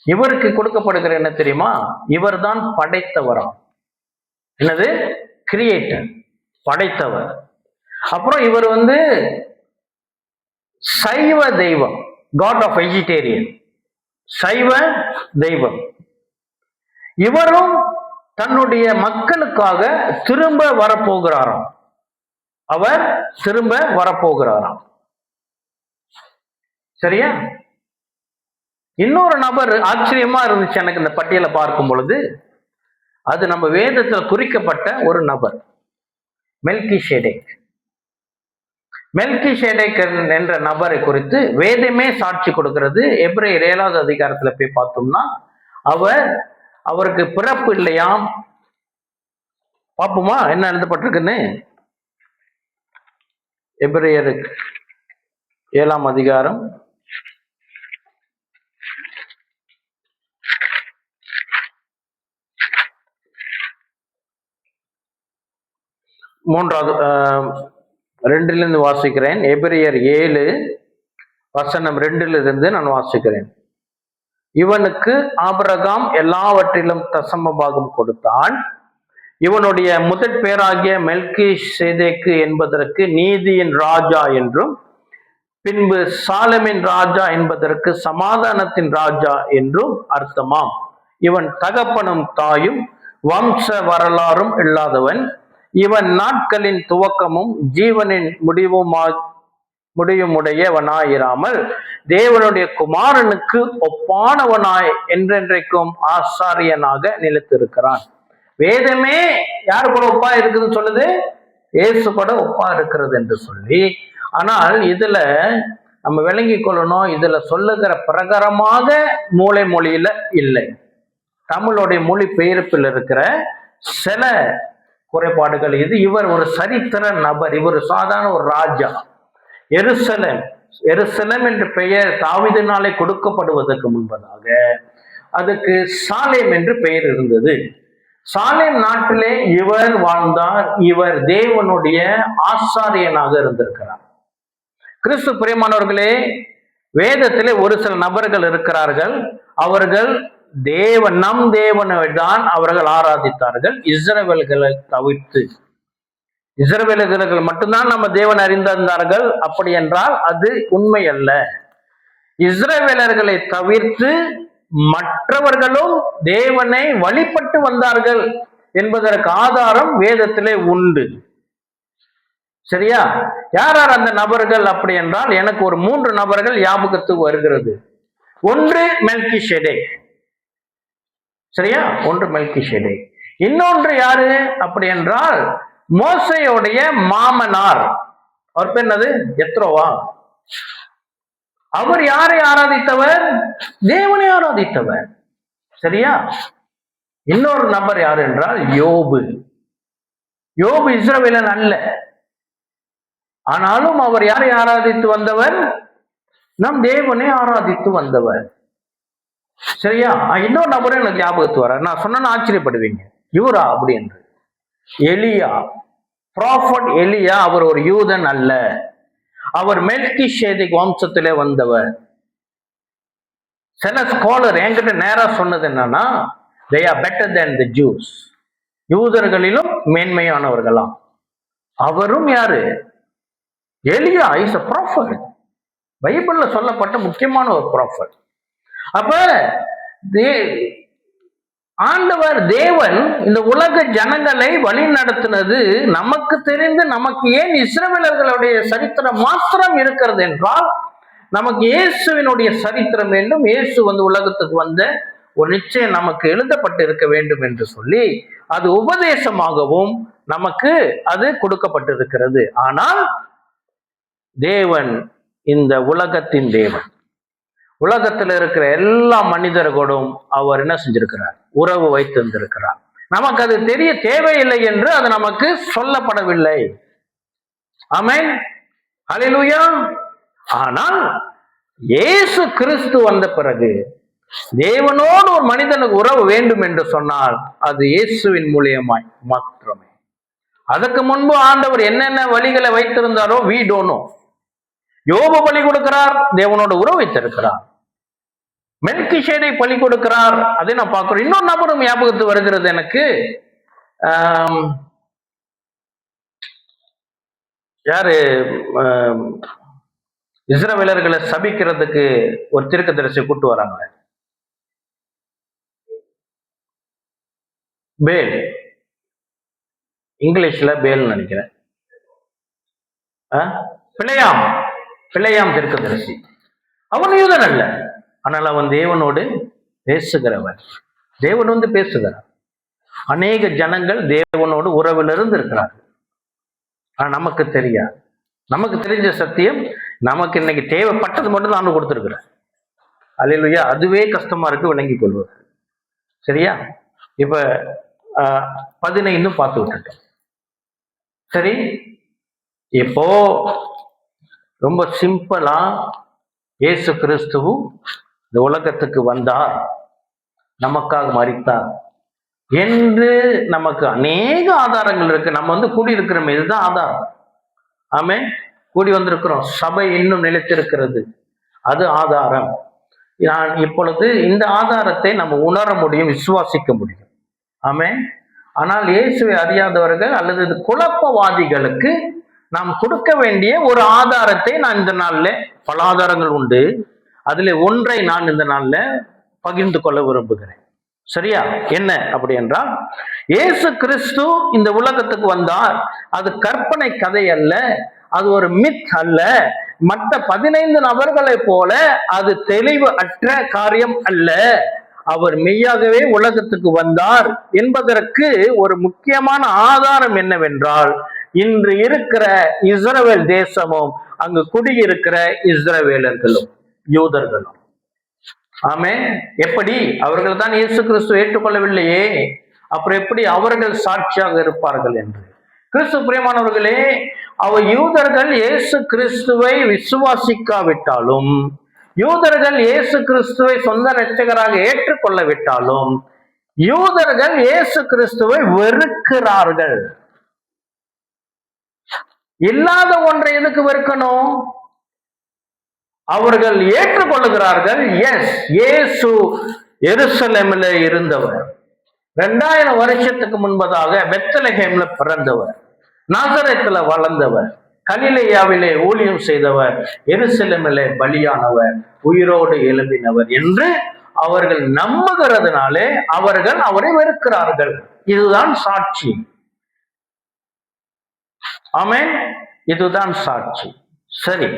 இவருக்கு கொடுக்கப்படுகிற என்ன தெரியுமா? இவர் தான் படைத்தவராம். என்னது? கிரியேட்டர், படைத்தவர். அப்புறம் இவர் சைவ தெய்வம், காட் ஆஃப் வெஜிடேரியன், சைவ தெய்வம். இவரும் தன்னுடைய மக்களுக்காக திரும்ப வரப்போகிறாராம். அவர் திரும்ப வரப்போகிறாராம். சரியா? இன்னொரு நபர் ஆச்சரியமா இருந்துச்சு எனக்கு இந்த பட்டியலை பார்க்கும் பொழுது. அது நம்ம வேதத்தில் குறிக்கப்பட்ட ஒரு நபர், மெல்கிசேதேக். மெல்கிசேதேக் என்ற நபரை குறித்து வேதமே சாட்சி கொடுக்கிறது. எபிரேயர் 7வது அதிகாரத்துல போய் பார்த்தோம்னா அவருக்கு பிறப்பு இல்லையாம். பார்ப்போமா என்ன எழுதப்பட்டிருக்குன்னு? எபிரேயர் 7ஆம் அதிகாரம் 2 வாசிக்கிறேன். எபிரேயர் 7 வசனம் 2 நான் வாசிக்கிறேன். இவனுக்கு ஆபிரகாம் எல்லாவற்றிலும் தசம பாகம் கொடுத்தான். இவனுடைய முதற் பேராகிய மெல்கிசேதேக்கு என்பதற்கு நீதியின் ராஜா என்றும், பின்பு சாலமின் ராஜா என்பதற்கு சமாதானத்தின் ராஜா என்றும் அர்த்தமாம். இவன் தகப்பனும் தாயும் வம்ச வரலாறும் இல்லாதவன். இவன் நாட்களின் துவக்கமும் ஜீவனின் முடிவுமுடையவனாயிராமல் தேவனுடைய குமாரனுக்கு ஒப்பானவனாய் என்றென்றைக்கும் ஆசாரியனாக நிலைத்திருக்கிறான். வேதமே யாரு கூட ஒப்பா இருக்குதுன்னு சொல்லுது? இயேசு கூட ஒப்பா இருக்கிறது என்று சொல்லி. ஆனால் இதுல நம்ம விளங்கி கொள்ளணும், இதுல சொல்லுகிற பிரகாரமாக மூளை மொழியில இல்லை. தமிழுடைய மொழி பெயர்ப்பில் இருக்கிற சில குறைபாடுகள் இது. இவர் ஒரு சரித்திர நபர். இவர் சாதாரண ஒரு ராஜா. எருசலேம் என்ற பெயர் தாவீதினாலே கொடுக்கப்படுவதற்கு முன்பதாக அதுக்கு சாலேம் என்று பெயர் இருந்தது. சாலேம் நாட்டிலே இவர் வாழ்ந்தார். இவர் தேவனுடைய ஆசாரியனாக இருந்திருக்கிறார். கிறிஸ்து பிரியமானவர்களே, வேதத்திலே ஒரு சில நபர்கள் இருக்கிறார்கள். அவர்கள் நம் தேவனை தான் அவர்கள் ஆராதித்தார்கள். இஸ்ரவேலர்களை தவிர்த்து, இஸ்ரவேலர்கள் மட்டும்தான் நம்ம தேவன் அறிந்திருந்தார்கள். அப்படி என்றால் அது உண்மை அல்ல. இஸ்ரவேலர்களை தவிர்த்து மற்றவர்களும் தேவனை வழிபட்டு வந்தார்கள் என்பதற்கு ஆதாரம் வேதத்திலே உண்டு. சரியா? யார் யார் அந்த நபர்கள் அப்படி என்றால் எனக்கு ஒரு 3 நபர்கள் ஞாபகத்துக்கு வருகிறது. ஒன்று மெல்கிசேதேக். சரியா? ஒன்று மெல்கிசேதேக். இன்னொன்று யாரு அப்படி என்றால் மோசேயுடைய மாமனார். அவர் பேர் என்னது? யெத்ரோவா. அவர் யாரை ஆராதித்தவர்? தேவனை ஆராதித்தவர். சரியா? இன்னொரு நபர் யார் என்றால் யோபு. யோபு இஸ்ரவேலன் அல்ல. ஆனாலும் அவர் யாரை ஆராதித்து வந்தவர்? நம் தேவனை ஆராதித்து வந்தவர். சரியா? இன்னொரு நபரும் எனக்கு ஞாபகத்து வர, நான் சொன்னா ஆச்சரியப்படுவீங்க. இவரா அப்படி என்று? எலியா, ப்ராஃபட் எலியா. அவர் ஒரு யூதன் அல்ல. அவர் மெல்கிஷேதேக் வம்சத்திலே வந்தவர். சில ஸ்காலர் என்கிட்ட நேரா சொன்னது என்னன்னா, they are better than the Jews. யூதர்களிலும் மேன்மையானவர்களாம். அவரும் யாரு? எலியா இஸ் a prophet. பைபிள்ல சொல்லப்பட்ட முக்கியமான ஒரு ப்ராஃபட். அப்ப ஆண்டவர் தேவன் இந்த உலக ஜனங்களை வழி நடத்தினது நமக்கு தெரிந்து, நமக்கு ஏன் இஸ்ரவேலர்களுடைய சரித்திரம் மாத்திரம் இருக்கிறது என்றால், நமக்கு இயேசுவினுடைய சரித்திரம் வேண்டும். இயேசு உலகத்துக்கு வந்த ஒரு நிச்சயம் நமக்கு எழுதப்பட்டு இருக்க வேண்டும் என்று சொல்லி அது உபதேசமாகவும் நமக்கு அது கொடுக்கப்பட்டிருக்கிறது. ஆனால் தேவன் இந்த உலகத்தின் தேவன், உலகத்தில் இருக்கிற எல்லா மனிதர்களோடும் அவர் என்ன செஞ்சிருக்கிறார்? உறவு வைத்திருந்திருக்கிறார். நமக்கு அது தெரிய தேவையில்லை என்று அது நமக்கு சொல்லப்படவில்லை. ஆமென், ஹல்லேலூயா. ஆனால் இயேசு கிறிஸ்து வந்த பிறகு தேவனோடு ஒரு மனிதனுக்கு உறவு வேண்டும் என்று சொன்னால் அது இயேசுவின் மூலியமாய் மாத்திரமே. அதற்கு முன்பு ஆண்டவர் என்னென்ன வழிகளை வைத்திருந்தாரோ we don't know. யோபு பலி கொடுக்கிறார், தேவனோட உறவு வைத்திருக்கிறார். மெல்கிஷேதேக் பலி கொடுக்கிறார், அதை நான் பார்க்கிறோம். இன்னொரு நபரும் ஞாபகத்து வருகிறது எனக்கு. யாரு? இஸ்ரவேலர்களை சபிக்கிறதுக்கு ஒரு தீர்க்கதரிசி கூட்டு வராங்க. பேல், இங்கிலீஷ்ல பேல் நினைக்கிறேன். பிழையாம் தீர்க்கதரிசி. அவன் யூதன் அல்ல, ஆனால் அவன் தேவனோடு பேசுகிறவன். தேவன் பேசுகிறார். அநேக ஜனங்கள் தேவனோடு உறவிலிருந்து இருக்கிறார்கள். ஆனா நமக்கு தெரியாது. நமக்கு தெரிஞ்ச சத்தியம் நமக்கு இன்னைக்கு தேவைப்பட்டது மட்டும் தான் கொடுத்துருக்கிறேன். அல்லேலூயா. அதுவே கஷ்டமா இருக்கு விளங்கி கொள்வது. சரியா? இப்ப 15 பார்த்து விட்டுட்டோம். சரி, இப்போ ரொம்ப சிம்பிளா இயேசு கிறிஸ்துவும் இந்த உலகத்துக்கு வந்தார், நமக்காக மரித்தார் என்று நமக்கு அநேக ஆதாரங்கள் இருக்கு. நம்ம கூடியிருக்கிறோம், இதுதான் ஆதாரம். ஆமே, கூடி வந்திருக்கிறோம். சபை இன்னும் நிலைத்திருக்கிறது, அது ஆதாரம். நான் இப்பொழுது இந்த ஆதாரத்தை நம்ம உணர முடியும், விசுவாசிக்க முடியும். ஆமே. ஆனால் இயேசுவை அறியாதவர்கள் அல்லது குழப்பவாதிகளுக்கு நாம் கொடுக்க வேண்டிய ஒரு ஆதாரத்தை நான் இந்த நாள்ல, பல ஆதாரங்கள் உண்டு, அதுல ஒன்றை நான் இந்த நாள்ல பகிர்ந்து கொள்ள விரும்புகிறேன். சரியா? என்ன அப்படி என்றால், இயேசு கிறிஸ்து இந்த உலகத்துக்கு வந்தார். அது கற்பனை கதை அல்ல, அது ஒரு மித் அல்ல, மற்ற 15 நபர்களை போல அது தெளிவு அற்ற காரியம் அல்ல. அவர் மெய்யாகவே உலகத்துக்கு வந்தார் என்பதற்கு ஒரு முக்கியமான ஆதாரம் என்னவென்றால், இன்று இருக்கிற இஸ்ரவேல் தேசமும் அங்கு குடியிருக்கிற இஸ்ரவேலர்களும் யூதர்களும். ஆமே. எப்படி? அவர்கள் தான் இயேசு கிறிஸ்து ஏற்றுக்கொள்ளவில்லையே, அப்புறம் எப்படி அவர்கள் சாட்சியாக இருப்பார்கள் என்று. கிறிஸ்து பிரியமானவர்களே, யூதர்கள் இயேசு கிறிஸ்துவை விசுவாசிக்காவிட்டாலும், யூதர்கள் இயேசு கிறிஸ்துவை சொந்த இரட்சகராக ஏற்றுக்கொள்ளவிட்டாலும், யூதர்கள் இயேசு கிறிஸ்துவை வெறுக்கிறார்கள். இல்லாத ஒன்றை எதுக்கு வெறுக்கணும்? அவர்கள் ஏற்றுக்கொள்ளுகிறார்கள். எஸ், இயேசு எருசலேமில் இருந்தவர், 2000 வருஷத்துக்கு முன்பதாக பெத்லகேம்ல பிறந்தவர், நாசரேத்துல வளர்ந்தவர், கலிலேயாவிலே ஊழியம் செய்தவர், எருசலேமிலே பலியானவர், உயிரோடு எழும்பினவர் என்று அவர்கள் நம்புகிறதுனாலே அவர்கள் அவரை வெறுக்கிறார்கள். இதுதான் சாட்சி. ஆமென், இதுதான் சாட்சி. சரி,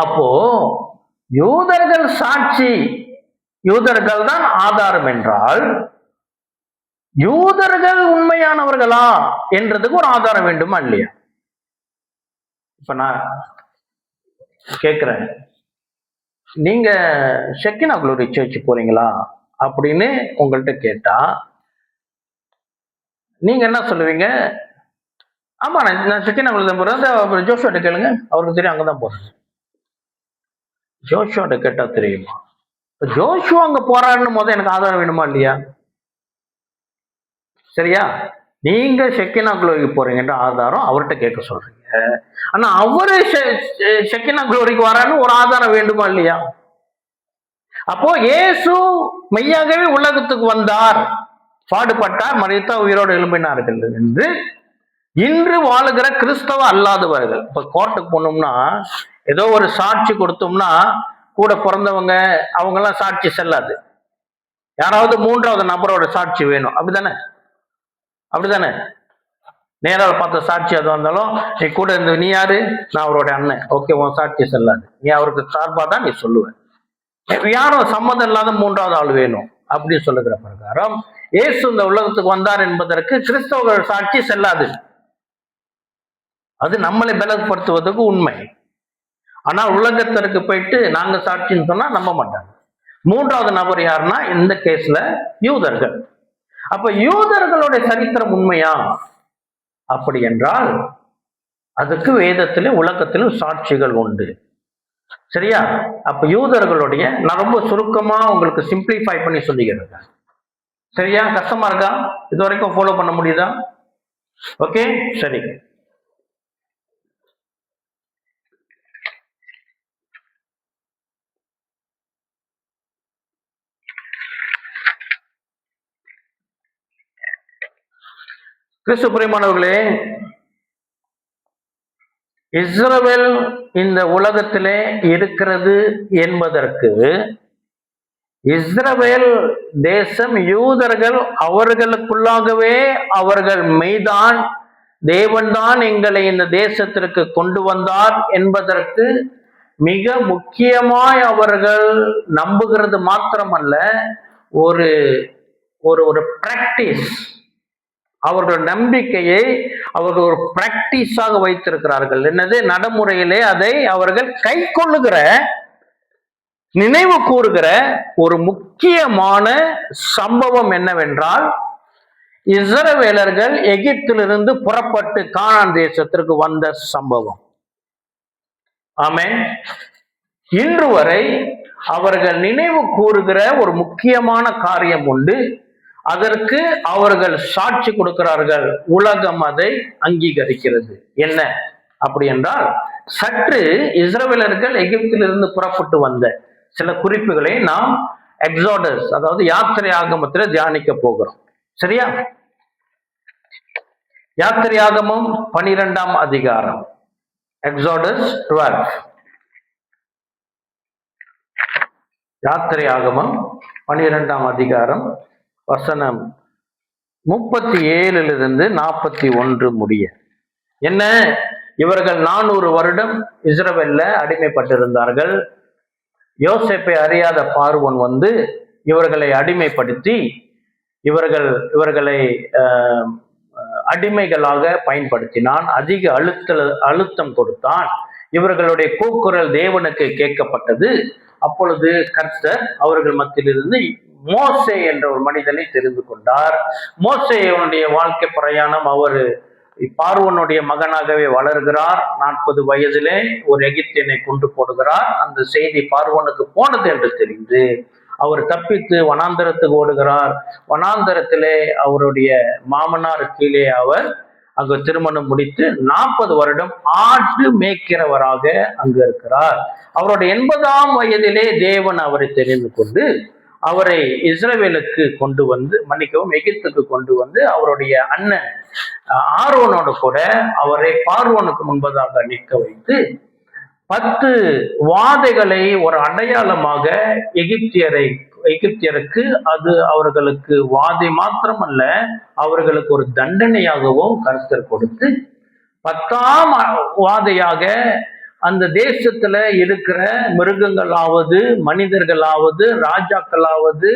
அப்போ யூதர்கள் சாட்சி, யூதர்கள் தான் ஆதாரம் என்றால், யூதர்கள் உண்மையானவர்களா என்றதுக்கு ஒரு ஆதாரம் வேண்டுமா இல்லையா? இப்ப நான் கேட்கிறேன், நீங்க ஷெக்கினா குளோரி சர்ச் போறீங்களா அப்படின்னு உங்கள்கிட்ட கேட்டா நீங்க என்ன சொல்லுவீங்க? ஆமா, நான் ஷெக்கினா குளோரி தான் போறேன். ஜோஷுவாட்ட கேளுங்க, அவருக்கு தெரியும், அங்கதான் போறேன். ஜோஷுவாட்ட கேட்டா தெரியுமா? ஜோஷுவா அங்க போறாருன்னு போது எனக்கு ஆதாரம் வேணுமா இல்லையா? சரியா? நீங்க ஷெக்கினா குளோரிக்கு போறீங்கன்ற ஆதாரம் அவர்கிட்ட கேட்க சொல்றீங்க. ஆனா அவரு ஷெக்கினா குளோரிக்கு வரான்னு ஒரு ஆதாரம் வேண்டுமா இல்லையா? அப்போ இயேசு மெய்யாகவே உலகத்துக்கு வந்தார், பாடுபட்டார், மரித்தார், உயிரோடு எழும்பினார்கள் என்று இன்று வாழுகிற கிறிஸ்தவ அல்லாதவர்கள். இப்ப கோர்ட்டுக்கு போனோம்னா ஏதோ ஒரு சாட்சி கொடுத்தோம்னா கூட பிறந்தவங்க அவங்க எல்லாம் சாட்சி செல்லாது, யாராவது மூன்றாவது நபரோட சாட்சி வேணும். அப்படிதானே? அப்படிதானே? நேராக பார்த்த சாட்சி அது வந்தாலும் நீ கூட இருந்து, நீ யாரு? நான் அவரோட அண்ணன். ஓகே, உன் சாட்சி செல்லாது, நீ அவருக்கு சார்பா தான் நீ சொல்லுவேன். யாரும் சம்மதம் இல்லாத மூன்றாவது ஆள் வேணும் அப்படின்னு சொல்லுகிற பிரகாரம் இயேசு இந்த உலகத்துக்கு வந்தார் என்பதற்கு கிறிஸ்தவர்கள் சாட்சி செல்லாது. அது நம்மளை பலப்படுத்துவதற்கு உண்மை. ஆனால் உலகத்திற்கு போயிட்டு நாங்க சாட்சின்னு சொன்னா நம்ப மாட்டாங்க. மூன்றாவது நபர் யாருன்னா இந்த கேஸ்ல யூதர்கள். அப்ப யூதர்களுடைய சரித்திரம் உண்மையா? அப்படி என்றால் அதுக்கு வேதத்திலும் உலகத்திலும் சாட்சிகள் உண்டு. சரியா? அப்ப யூதர்களுடைய, நான் ரொம்ப சுருக்கமா உங்களுக்கு சிம்பிளிஃபை பண்ணி சொல்லிக்கிறேன். சரியா? கஷ்டமா இருக்கா? இது வரைக்கும் ஃபாலோ பண்ண முடியுதா? ஓகே, சரி. கிறிஸ்து பிரியமானவர்களே, இஸ்ரவேல் இந்த உலகத்திலே இருக்கிறது என்பதற்கு இஸ்ரவேல் தேசம், யூதர்கள் அவர்களுக்குள்ளாகவே அவர்கள் மெய்தான், தேவன்தான் எங்களை இந்த தேசத்திற்கு கொண்டு வந்தார் என்பதற்கு மிக முக்கியமாய் அவர்கள் நம்புகிறது மாத்திரமல்ல, ஒரு ஒரு பிராக்டிஸ், அவர்கள் நம்பிக்கையை அவர்கள் ஒரு பிராக்டிஸாக வைத்திருக்கிறார்கள். என்னது? நடைமுறையிலே அதை அவர்கள் கை கொள்ளுகிற, நினைவு கூறுகிற ஒரு முக்கியமான சம்பவம் என்னவென்றால், இஸ்ரவேலர்கள் எகிப்திலிருந்து புறப்பட்டு கானான் தேசத்திற்கு வந்த சம்பவம். ஆமென். இன்று வரை அவர்கள் நினைவு கூறுகிற ஒரு முக்கியமான காரியம் உண்டு. அதற்கு அவர்கள் சாட்சி கொடுக்கிறார்கள், உலகம் அதை அங்கீகரிக்கிறது. என்ன அப்படி என்றால், சற்று இஸ்ரவேலர்கள் எகிப்திலிருந்து புறப்பட்டு வந்த சில குறிப்புகளை நாம் எக்ஸோடஸ், அதாவது யாத்திரை ஆகமத்தில் தியானிக்க போகிறோம். சரியா? யாத்திரை ஆகமம் 12ஆம் அதிகாரம், எக்ஸோடஸ் 12. யாத்திரை ஆகமம் 12ஆம் அதிகாரம் வசனம் 37 41 முடிய. என்ன? இவர்கள் 400 வருடம் இஸ்ரவேல்ல அடிமைப்பட்டிருந்தார்கள். யோசேப்பை அறியாத பார்வோன் வந்து இவர்களை அடிமைப்படுத்தி இவர்களை அடிமைகளாக பயன்படுத்தினான். அதிக அழுத்தம் கொடுத்தான். இவர்களுடைய கூக்குரல் தேவனுக்கு கேட்கப்பட்டது. அப்பொழுது கர்த்தர் அவர்கள் மத்தியிலிருந்து மோசே என்ற ஒரு மனிதனை தெரிந்து கொண்டார். மோசேயுடைய வாழ்க்கை பிரயாணம், அவர் பார்வோனுடைய மகனாகவே வளர்கிறார். 40 வயதிலே ஒரு எகிப்தியனை கொண்டு போடுகிறார். அந்த செய்தி பார்வோனுக்கு போனது என்று தெரிந்து அவர் தப்பித்து வனாந்தரத்துக்கு ஓடுகிறார். வனாந்தரத்திலே அவருடைய மாமனார் கீழே அவர் அங்கு திருமணம் முடித்து 40 வருடம் ஆடு மேய்க்கிறவராக அங்கு இருக்கிறார். அவருடைய 80ஆம் வயதிலே தேவன் அவரை தெரிந்து கொண்டு அவரை இஸ்ரவேலுக்கு கொண்டு வந்து, மன்னிக்கவும், எகிப்துக்கு கொண்டு வந்து அவருடைய அண்ணன் ஆரோனோடு கூட அவரை பார்வோனுக்கு முன்பதாக நிற்க வைத்து 10 வாதைகளை ஒரு அடையாளமாக எகிப்தியருக்கு அது அவர்களுக்கு வாதை மாத்திரமல்ல, அவர்களுக்கு ஒரு தண்டனையாகவும் கர்த்தர் கொடுத்து 10ஆம் வாதையாக அந்த தேசத்துல இருக்கிற மிருகங்களாவது, மனிதர்களாவது, ராஜாக்களாவது,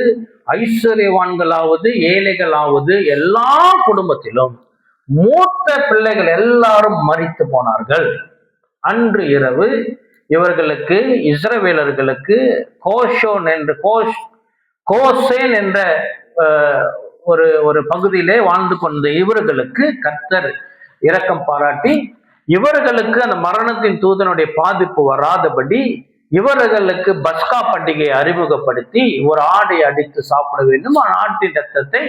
ஐஸ்வர்யவான்களாவது, ஏழைகளாவது, எல்லா குடும்பத்திலும் மூத்த பிள்ளைகள் எல்லாரும் மரித்து போனார்கள். அன்று இரவு இவர்களுக்கு, இஸ்ரவேலர்களுக்கு கோசேன் என்ற ஒரு பகுதியிலே வாழ்ந்து கொண்ட இவர்களுக்கு கர்த்தர் இரக்கம் பாராட்டி இவர்களுக்கு அந்த மரணத்தின் தூதனுடைய பாதிப்பு வராதபடி இவர்களுக்கு பஸ்கா பண்டிகையை அறிமுகப்படுத்தி ஒரு ஆடை அடித்து சாப்பிட வேண்டும், ஆட்டின் ரத்தத்தை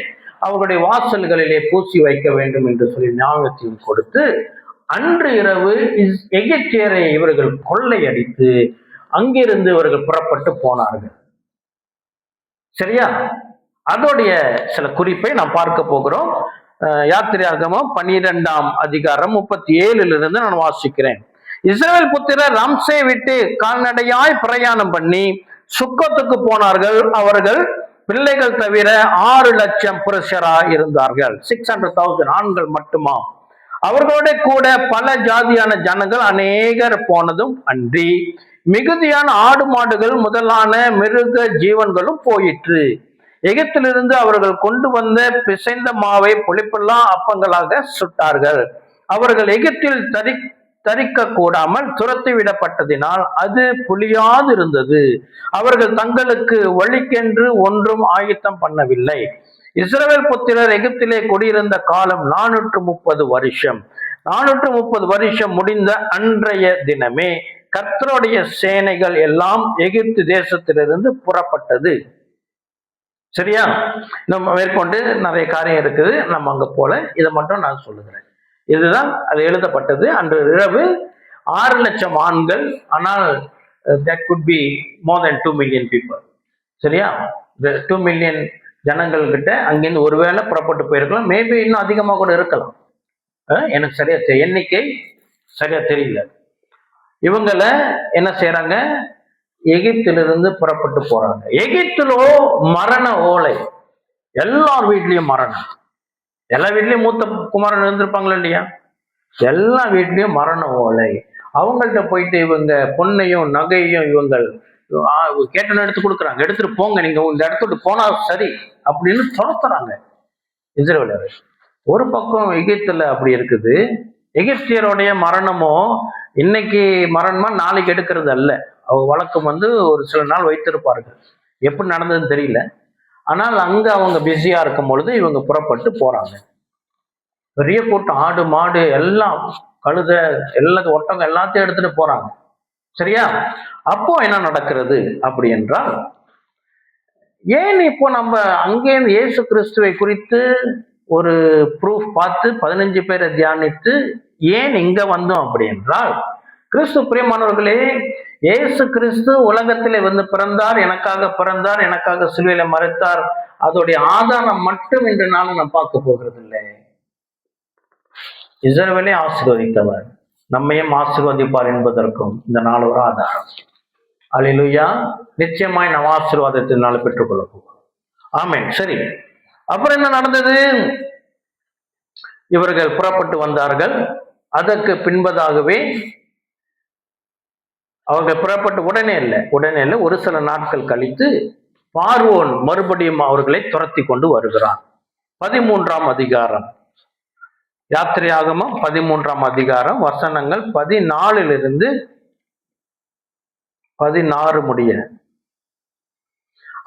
அவர்களுடைய வாசல்களிலே பூசி வைக்க வேண்டும் என்று சொல்லி ஞாபகத்தையும் கொடுத்து அன்று இரவு எகிப்தியரை இவர்கள் கொள்ளையடித்து அங்கிருந்து இவர்கள் புறப்பட்டு போனார்கள். சரியா? அதோடைய சில குறிப்பை நாம் பார்க்க போகிறோம். யாத்திரையாகமம் 12ஆம் அதிகாரம் 37 நான் வாசிக்கிறேன். இஸ்ரவேல் புத்திரர் ரம்சே விட்டு கால்நடையாய் பிரயாணம் பண்ணி சுக்கத்துக்கு போனார்கள். அவர்கள் பிள்ளைகள் தவிர 6 லட்சம் புருஷராய் இருந்தார்கள். 600,000 ஆண்கள் மட்டுமா. அவர்களோட கூட பல ஜாதியான ஜனங்கள் அநேகர் போனதும் அன்றி மிகுதியான ஆடு மாடுகள் முதலான மிருக ஜீவன்களும் போயிற்று. எகிப்திலிருந்து அவர்கள் கொண்டு வந்த பிசைந்த மாவை புளிப்பில்லா அப்பங்களாக சுட்டார்கள். அவர்கள் எகிப்தில் தரிக்க கூடாமல் துரத்தி விடப்பட்டதினால் அது புளியாது இருந்தது. அவர்கள் தங்களுக்கு வழிக்கென்று ஒன்றும் ஆயத்தம் பண்ணவில்லை. இஸ்ரவேல் புத்திரர் எகிப்திலே குடியிருந்த காலம் 430 வருஷம். 430 வருஷம் முடிந்த அன்றைய தினமே கர்த்தருடைய சேனைகள் எல்லாம் எகிப்து தேசத்திலிருந்து புறப்பட்டது. சரியா? நம்ம மேற்கொண்டு நிறைய காரியம் இருக்குது, நம்ம அங்க போல. இதை மட்டும் நான் சொல்லுகிறேன். இதுதான் அது எழுதப்பட்டது. அன்று இரவு 6 லட்சம் ஆண்கள். ஆனால் that could be more than 2 million people. சரியா? 2 million ஜனங்கள் கிட்ட அங்கிருந்து ஒருவேளை புறப்பட்டு போயிருக்கலாம். மேபி இன்னும் அதிகமாக கூட இருக்கலாம். எனக்கு சரியா எண்ணிக்கை சரியா தெரியல. இவங்களை என்ன செய்யறாங்க? எகிப்திலிருந்து புறப்பட்டு போறாங்க. எகிப்திலோ மரண ஓலை. எல்லார் வீட்லயும் மரணம். எல்லா வீட்லயும் மூத்த குமாரன் இருந்திருப்பாங்களா இல்லையா? எல்லா வீட்லயும் மரண ஓலை. அவங்கள்ட்ட போயிட்டு இவங்க பொண்ணையும் நகையும் இவங்க கேட்டன எடுத்து கொடுக்குறாங்க. எடுத்துட்டு போங்க, நீங்க இந்த இடத்துக்கு போனா சரி அப்படின்னு துரத்துறாங்க இஸ்ரவேலர். ஒரு பக்கம் எகிப்துல அப்படி இருக்குது. எகிப்தியருடைய மரணமோ இன்னைக்கு மரணமா நாளைக்கு எடுக்கிறது அல்ல. அவங்க வழக்கம் ஒரு சில நாள் வைத்திருப்பார்கள். எப்படி நடந்ததுன்னு தெரியல. ஆனால் அங்க அவங்க பிஸியா இருக்கும் பொழுது இவங்க புறப்பட்டு போறாங்க. பெரிய கூட்டம், ஆடு மாடு எல்லாம், கழுத எல்லாத்தையும், ஒட்டகம் எல்லாத்தையும் எடுத்துட்டு போறாங்க. சரியா? அப்போ என்ன நடக்கிறது அப்படி என்றால், ஏன் இப்போ நம்ம அங்கே இயேசு கிறிஸ்துவை குறித்து ஒரு ப்ரூஃப் பார்த்து 15 பேரை தியானித்து ஏன் இங்க வந்தோம் அப்படி என்றால், கிறிஸ்து பிரியமானவர்களே, இயேசு கிறிஸ்து உலகத்திலே பிறந்தார், எனக்காக பிறந்தார், எனக்காக சிலுவையில மரித்தார். அதோடைய ஆதாரம் மட்டும் இன்று நாள் நான் பார்க்க போகிறது இல்லை. இஸ்ரவேலை ஆசீர்வதித்தவர் நம்மையும் ஆசீர்வதிப்பார் என்பதற்கும் இந்த நாள் ஒரு ஆதாரம். அல்லேலூயா. நிச்சயமாய் நாம் ஆசீர்வாதத்தினால பெற்றுக்கொள்ள போகிறோம். ஆமென். சரி, அப்புறம் என்ன நடந்தது? இவர்கள் புறப்பட்டு வந்தார்கள். அதற்கு பின்பதாகவே அவர்கள் புறப்பட்டு உடனே இல்லை, ஒரு சில நாட்கள் கழித்து பார்வோன் மறுபடியும் அவர்களை துரத்தி கொண்டு வருகிறான். 13ஆம் அதிகாரம், யாத்திரையாகமம் 13ஆம் அதிகாரம், வசனங்கள் 14 16 முடிய.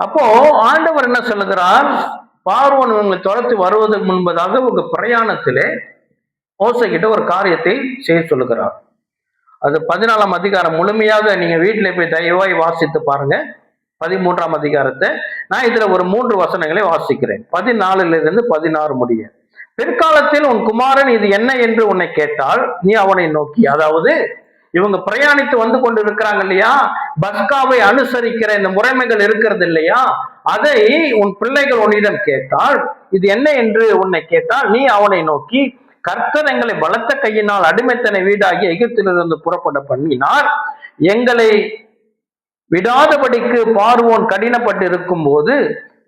அப்போ ஆண்டவர் என்ன சொல்லுகிறார்? பார்வோன் இவங்களை துரத்தி வருவதற்கு முன்பதாக உங்க பிரயாணத்திலே மோசே கிட்ட ஒரு காரியத்தை செய்ய சொல்லுகிறார். அது 14ஆம் அதிகாரம் முழுமையாக நீங்க வீட்டில போய் தயவாய் வாசித்து பாருங்க. 13ஆம் அதிகாரத்தை நான் இதுல ஒரு 3 வசனங்களை வாசிக்கிறேன். 14 16 முடிய. பிற்காலத்தில் உன் குமாரன் இது என்ன என்று உன்னை கேட்டால் நீ அவனை நோக்கி, அதாவது இவங்க பிரயாணித்து வந்து கொண்டு இருக்கிறாங்க இல்லையா, பஸ்காவை அனுசரிக்கிற இந்த முறைமைகள் இருக்கிறது இல்லையா, அதை உன் பிள்ளைகள் உன்னிடம் கேட்டால், இது என்ன என்று உன்னை கேட்டால் நீ அவனை நோக்கி, கர்த்தர் எங்களை பலத்த கையினால் அடிமைத்தனை வீடாகி எகிப்திலிருந்து புறப்பட பண்ணினார். எங்களை விடாதபடிக்கு பார்வோன் கடினப்பட்டு இருக்கும் போது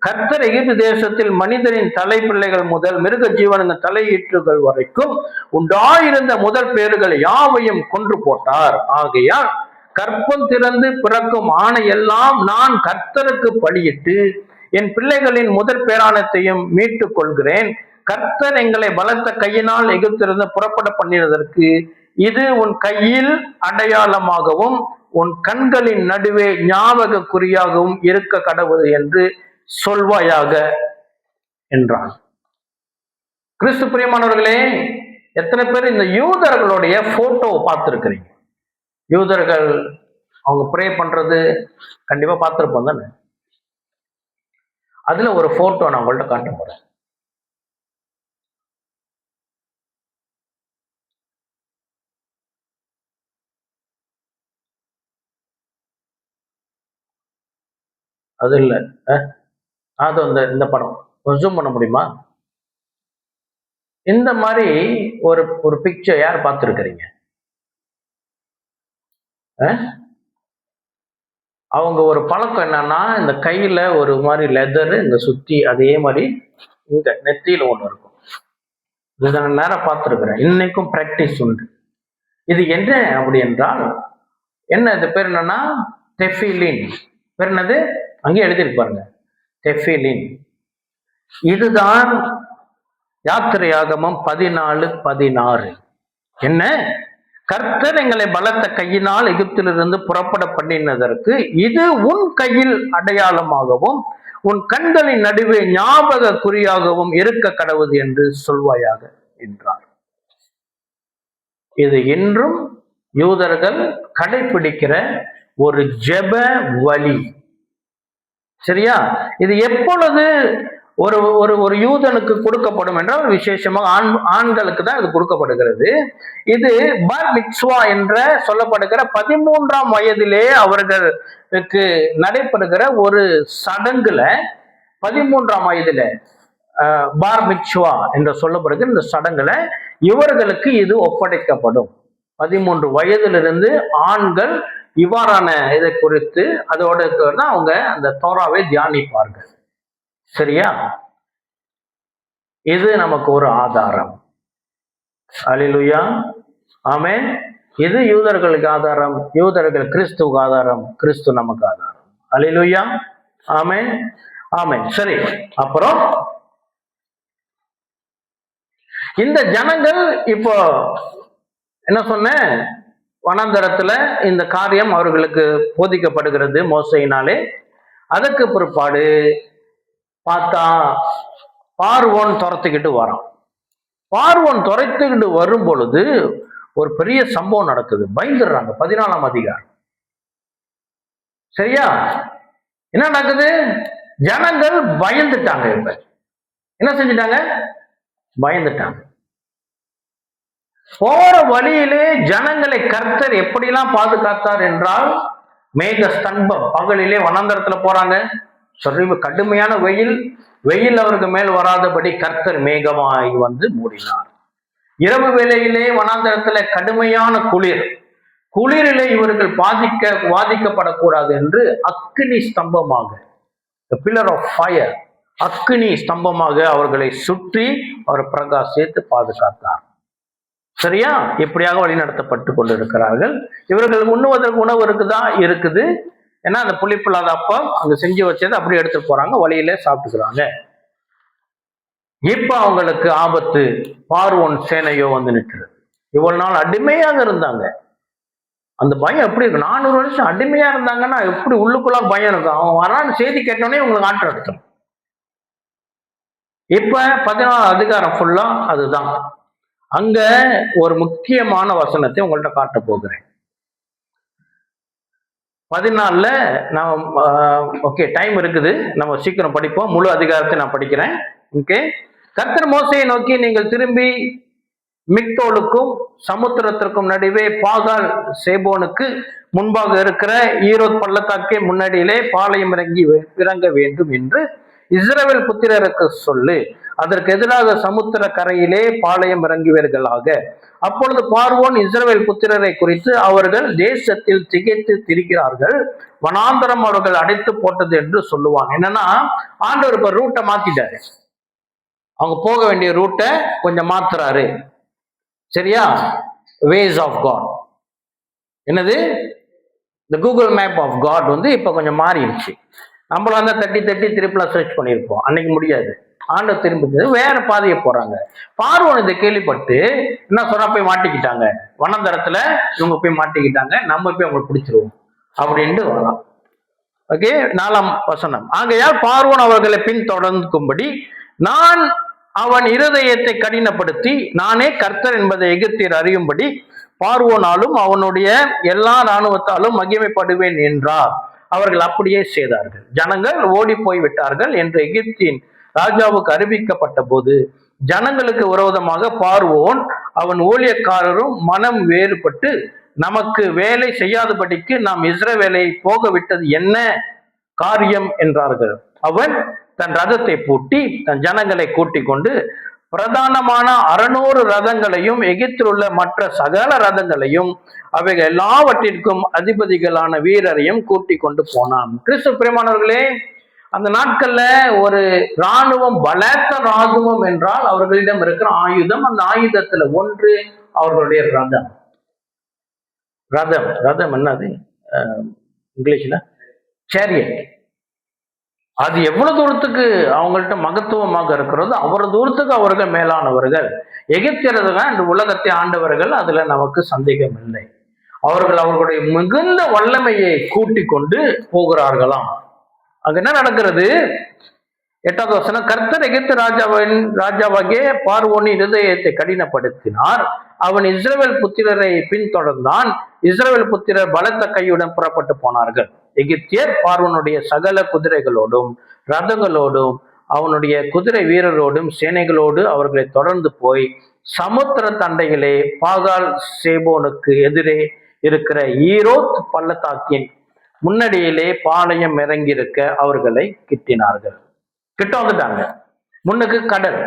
கர்த்தர் எகிப்து தேசத்தில் மனிதரின் தலை பிள்ளைகள் முதல் மிருக ஜீவனங்கள் தலையீற்றுகள் வரைக்கும் உண்டாயிருந்த முதல் பேறுகள் யாவையும் கொன்று போட்டார். ஆகையால் கற்பம் திறந்து பிறக்கும் ஆணை எல்லாம் நான் கர்த்தருக்கு பலியிட்டு என் பிள்ளைகளின் முதற் பேரானத்தையும் மீட்டுக் கொள்கிறேன். கர்த்தர் எங்களை பலத்த கையினால் எகிப்திலிருந்து புறப்பட பண்ணினதற்கு இது உன் கையில் அடையாளமாகவும் உன் கண்களின் நடுவே ஞாபக குறியாகவும் இருக்க கடவுது என்று சொல்வாயாக என்றான். கிறிஸ்து பிரியமானவர்களே, எத்தனை பேர் இந்த யூதர்களுடைய போட்டோவை பார்த்திருக்கிறீங்க? யூதர்கள் அவங்க ப்ரே பண்றது கண்டிப்பா பார்த்திருப்போம் தானே? அதுல ஒரு போட்டோ நான் உங்கள்ட்ட காட்ட போறேன். அது இல்லை. அது இந்த படம் ஜூம் பண்ண முடியுமா? இந்த மாதிரி ஒரு ஒரு பிக்சர் யார் பார்த்துருக்கிறீங்க? அவங்க ஒரு பழக்கம் என்னன்னா, இந்த கையில ஒரு மாதிரி லெதரு இந்த சுத்தி அதே மாதிரி இந்த நெத்தியில ஒண்ணு இருக்கும். இதை நான் நேரம் பார்த்துருக்கிறேன். இன்னைக்கும் பிராக்டிஸ் உண்டு. இது என்ன அப்படி என்றால் என்ன, இது பேர் என்னன்னா தெஃபிலின். பேர் என்னது? அங்கேயே எழுதியிருப்பாருங்க, தெஃபிலின். இதுதான் யாத்திரையாகமம் 14:16. என்ன? கர்த்தர் எங்களை பலத்த கையினால் எகிப்திலிருந்து புறப்பட பண்ணினதற்கு இது உன் கையில் அடையாளமாகவும் உன் கண்களின் நடுவே ஞாபக குறியாகவும் இருக்க கடவுது என்று சொல்வாயாக என்றார். இது இன்றும் யூதர்கள் கடைபிடிக்கிற ஒரு ஜெப வழி. சரியா? இது எப்பொழுது ஒரு ஒரு ஒரு யூதனுக்கு கொடுக்கப்படும் என்றால் விசேஷமாக ஆண்களுக்கு தான் இது கொடுக்கப்படுகிறது. இது பார் மித்வா என்ற சொல்லப்படுகிற 13ஆம் வயதிலே அவர்களுக்கு நடைபெறுகிற ஒரு சடங்குல 13ஆம் வயதுல பார் மித்வா என்று சொல்லப்படுகிற இந்த சடங்குல இவர்களுக்கு இது ஒப்படைக்கப்படும். 13 வயதிலிருந்து ஆண்கள் இவ்வாறான இதை குறித்து அதோட அவங்க அந்த தோராவை தியானிப்பார்கள். சரியா? இது நமக்கு ஒரு ஆதாரம். அல்லேலூயா, ஆமென். இது யூதர்களுக்கு ஆதாரம், யூதர்கள் கிறிஸ்துவுக்கு ஆதாரம், கிறிஸ்து நமக்கு ஆதாரம். அல்லேலூயா, ஆமென், ஆமென். சரி, அப்புறம் இந்த ஜனங்கள் இப்போ என்ன சொன்ன, வனாந்தரத்துல இந்த காரியம் அவர்களுக்கு போதிக்கப்படுகிறது மோசையினாலே. அதற்கு பிற்பாடு பார்த்தா பார்வோன் துரத்துக்கிட்டு வரான். பார்வோன் துரத்துக்கிட்டு வரும் பொழுது ஒரு பெரிய சம்பவம் நடக்குது. பயந்துடுறாங்க. 14ஆம் அதிகாரம். சரியா? என்ன நடக்குது? ஜனங்கள் பயந்துட்டாங்க. இப்ப என்ன செஞ்சுட்டாங்க? பயந்துட்டாங்க. போற வழியிலே ஜனங்களை கர்த்தர் எப்படிலாம் பாதுகாத்தார் என்றால், மேக ஸ்தம்பம். பகலிலே வனாந்தரத்துல போறாங்க, கடுமையான வெயில் அவருக்கு மேல் வராதபடி கர்த்தர் மேகமாய் வந்து மூடினார். இரவு வேளையிலே வனாந்தரத்துல கடுமையான குளிரிலே இவர்கள் பாதிக்கப்படக்கூடாது என்று அக்கினி ஸ்தம்பமாக, பில்லர் ஆஃப் ஃபயர், அக்கினி ஸ்தம்பமாக அவர்களை சுற்றி அவர் பிரகாசித்து பாதுகாத்தார். சரியா? இப்படியாக வழி நடத்தப்பட்டு கொண்டு இருக்கிறார்கள். இவர்கள் உண்ணுவதற்கு உணவு இருக்குது. ஏன்னா அந்த புளிப்பில்லாத அப்பம் அங்க செஞ்சு வச்சது அப்படியே எடுத்துட்டு போறாங்க, வழியிலே சாப்பிட்டுக்கிறாங்க. இப்ப அவங்களுக்கு ஆபத்து. பார்வோன் சேனையோ வந்து நிற்கிறது. இவ்வளவு நாள் அடிமையாக இருந்தாங்க. அந்த பயம் எப்படி இருக்கு? 400 வருஷம் அடிமையா இருந்தாங்கன்னா எப்படி உள்ளுக்குள்ள பயம் இருக்கும்? அவன் வரான்னு செய்தி கேட்டோடனே உங்களுக்கு ஆட்டம் எடுத்துரும். இப்ப 14ஆம் அதிகாரம் ஃபுல்லா அதுதான். அங்க ஒரு முக்கியமான வசனத்தை உங்கள்கிட்ட காட்ட போகிறேன். 14ல நான் ஓகே, டைம் இருக்குது, நம்ம சீக்கிரம் படிப்போம். முழு அதிகாரத்தை நான் படிக்கிறேன். ஓகே. கர்த்தர் மோசையை நோக்கி, நீங்கள் திரும்பி மிக்தோலுக்கும் சமுத்திரத்திற்கும் நடுவே பாகால் சேபோனுக்கு முன்பாக இருக்கிற ஈரோத் பள்ளத்தாக்கே முன்னாடியிலே பாளையம் இறங்க வேண்டும் என்று இஸ்ரவேல் புத்திரருக்கு சொல்லு. அதற்கு எதிராக சமுத்திர கரையிலே பாளையம் இறங்குவீர்களாக. அப்பொழுது பார்வோன் இஸ்ரவேல் புத்திரரை குறித்து, அவர்கள் தேசத்தில் திகைத்து திரிகிறார்கள், வனாந்தரம் அவர்கள் அடைத்து போட்டது என்று சொல்லுவான். என்னன்னா, ஆண்டவர் இப்ப ரூட்டை மாத்திட்டாரு. அவங்க போக வேண்டிய ரூட்டை கொஞ்சம் மாத்துறாரு. சரியா? Ways of God. என்னது? இந்த கூகுள் மேப் ஆஃப் காட் வந்து இப்ப கொஞ்சம் மாறிடுச்சு. நம்மளும் அந்த தட்டி திருப்பிலாம் சர்ச் பண்ணியிருப்போம். அன்னைக்கு முடியாது. ஆண்டவர் திரும்பி வேற பாதையை போறாங்க. பார்வோன் இதை கேள்விப்பட்டு என்ன சொன்னா, போய் மாட்டிக்கிட்டாங்க வனாந்தரத்துல, இவங்க போய் மாட்டிக்கிட்டாங்க, நம்ம போய் அவங்களை பிடிச்சிருவோம் அப்படின்ட்டு வரலாம். ஓகே. 4ஆம் வசனம். ஆகையால் பார்வோன் அவர்களை பின்தொடர்ந்துக்கும்படி நான் அவன் இருதயத்தை கடினப்படுத்தி, நானே கர்த்தர் என்பதை எகிப்தியர் அறியும்படி பார்வோனாலும் அவனுடைய எல்லா இராணுவத்தாலும் மகிமைப்படுவேன் என்றார். அவர்கள் அப்படியே செய்தார்கள். ஜனங்கள் ஓடி போய் விட்டார்கள் என்று எகிப்தின் ராஜாவுக்கு அறிவிக்கப்பட்ட போது ஜனங்களுக்கு விரோதமாக பார்வோன் அவன் ஊழியக்காரரும் மனம் வேறுபட்டு, நமக்கு வேலை செய்யாதபடிக்கு நாம் இஸ்ரவேலை போக விட்டது என்ன? காரியம் என்றார்கள். அவன் தன் ரதத்தை பூட்டி தன் ஜனங்களை கூட்டிக் கொண்டு பிரதானமான 600 ரதங்களையும் எகிப்தில் உள்ள மற்ற சகல ரதங்களையும் அவைகள் எல்லாவற்றிற்கும் அதிபதிகளான வீரரையும் கூட்டிக் கொண்டு போனான். கிறிஸ்து பிரியமானவர்களே, அந்த நாட்கள்ல ஒரு இராணுவம், பலத்த இராணுவம் என்றால் அவர்களிடம் இருக்கிற ஆயுதம். அந்த ஆயுதத்துல ஒன்று அவர்களுடைய ரதம். ரதம் ரதம் என்னது இங்கிலீஷ்ல? சேரியட். அது எவ்வளவு தூரத்துக்கு அவங்கள்ட்ட மகத்துவமாக இருக்கிறதோ அவ்வளவு தூரத்துக்கு அவர்கள் மேலானவர்கள். எகிப்தியர்கள் இந்த உலகத்தை ஆண்டவர்கள், அதுல நமக்கு சந்தேகம் இல்லை. அவர்கள் அவர்களுடைய மிகுந்த வல்லமையை கூட்டிக் கொண்டு போகிறார்களாம். அங்க என்ன நடக்கிறது? 8வது வசனம், கர்த்தர் எகிப்து ராஜாவாகிய பார்வோனின் இருதயத்தை கடினப்படுத்தினார். அவன் இஸ்ரவேல் புத்திரரை பின்தொடர்ந்தான். இஸ்ரவேல் புத்திரர் பலத்த கையுடன் புறப்பட்டு போனார்கள். எகிப்தியர் பார்வோனுடைய சகல குதிரைகளோடும் ரதங்களோடும் அவனுடைய குதிரை வீரரோடும் சேனைகளோடு அவர்களை தொடர்ந்து போய் சமுத்திர தண்டைகளே பாகால் சேபோனுக்கு எதிரே இருக்கிற ஈரோத் பள்ளத்தாக்கின் முன்னடியிலே பாளையம் இறங்கியிருக்க அவர்களை கிட்டினார்கள். கிட்ட வந்துட்டாங்க. முன்னுக்கு கடல்,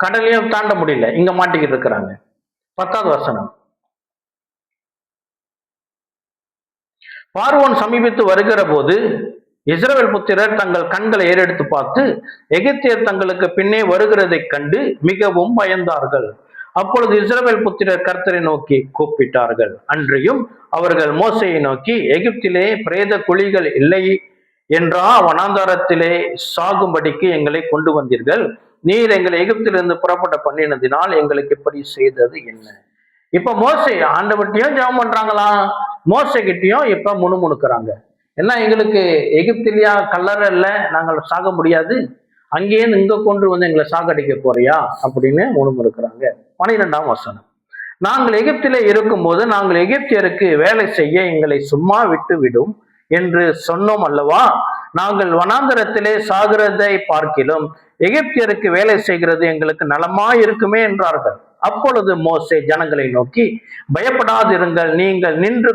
கடலையும் தாண்ட முடியல, இங்க மாட்டிக்கிட்டு இருக்கிறாங்க. 10வது வசனம், பார்வோன் சமீபித்து வருகிற போது இஸ்ரவேல் புத்திரர் தங்கள் கண்களை ஏறெடுத்து பார்த்து எகிப்தியர் தங்களுக்கு பின்னே வருகிறதை கண்டு மிகவும் பயந்தார்கள். அப்பொழுது இஸ்ரவேல் புத்திரர் கர்த்தரை நோக்கி கூப்பிட்டார்கள். அன்றியும் அவர்கள் மோசையை நோக்கி, எகிப்திலே பிரேத குழிகள் இல்லை என்றா வனாந்தாரத்திலே சாகும்படிக்கு எங்களை கொண்டு வந்தீர்கள்? நீர் எங்களை எகிப்திலிருந்து புறப்பட்ட பண்ணினதினால் எங்களுக்கு இப்படி செய்தது என்ன? இப்ப மோசே ஆண்டவர்கிட்டயும் ஜெபம் பண்றாங்களாம், மோசே கிட்டயும் இப்ப முணுமுணுக்கிறாங்க. என்ன, எங்களுக்கு எகிப்திலியா கல்லறை இல்ல, நாங்கள் சாக முடியாது, அங்கேயே இங்க கொண்டு வந்து எங்களை சாகடிக்க போறியா அப்படின்னு முணுமுணுக்கிறாங்க. 12ஆம் வசனம், நாங்கள் எகிப்திலே இருக்கும்போது நாங்கள் எகிப்தியருக்கு வேலை செய்ய எங்களை சும்மா விட்டு விடும் என்று சொன்னோம் அல்லவா? நாங்கள் வனாந்தரத்திலே சாகிறதை பார்க்கிலும் எகிப்தியருக்கு வேலை செய்கிறது எங்களுக்கு நலமா இருக்குமே என்றார்கள். அப்பொழுது மோசே ஜனங்களை நோக்கி, பயப்படாதிருங்கள், நீங்கள் நின்று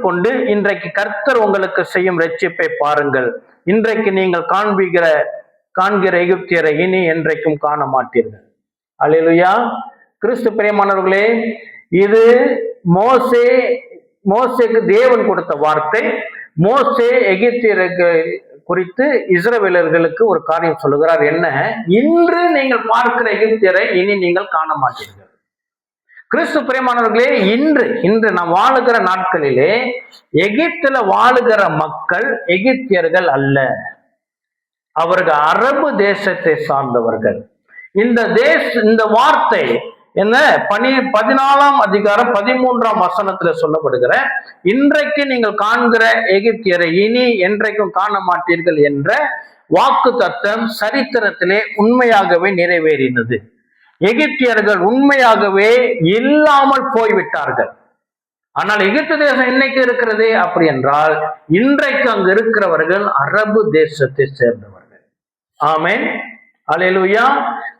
கொண்டு இன்றைக்கு கர்த்தர் உங்களுக்கு செய்யும் ரட்சிப்பை பாருங்கள். இன்றைக்கு நீங்கள் காண்கிற எகிப்தியரை இனி என்றைக்கும் காண மாட்டீர்கள். அல்லேலூயா. கிறிஸ்து பிரியமானவர்களே, இது மோசேக்கு தேவன் கொடுத்த வார்த்தை. மோசே எகிப்தியருக்கு குறித்து இஸ்ரவேலர்களுக்கு ஒரு காரியம் சொல்லுகிறார். என்ன? இன்று நீங்கள் பார்க்கிற எகிப்தியரை இனி நீங்கள் காண மாட்டீர்கள். கிறிஸ்து பிரியமானவர்களே, இன்று நாம் வாழுகிற நாட்களிலே எகிப்துல வாழுகிற மக்கள் எகிப்தியர்கள் அல்ல, அவர்கள் அரபு தேசத்தை சார்ந்தவர்கள். இந்த வார்த்தை என்ன? 14ஆம் அதிகாரம் 13ஆம் வசனத்துல சொல்லப்படுகிற, இன்றைக்கு நீங்கள் காண்கிற எகிப்தியரை இனி என்றைக்கும் காண மாட்டீர்கள் என்ற வாக்கு தத்தம் சரித்திரத்திலே உண்மையாகவே நிறைவேறினது. எகிப்தியர்கள் உண்மையாகவே இல்லாமல் போய்விட்டார்கள். ஆனால் எகிப்து தேசம் இன்னைக்கு இருக்கிறது அப்படி என்றால், இன்றைக்கு அங்கு இருக்கிறவர்கள் அரபு தேசத்தை சேர்ந்தவர்கள். ஆமென், அல்லேலூயா.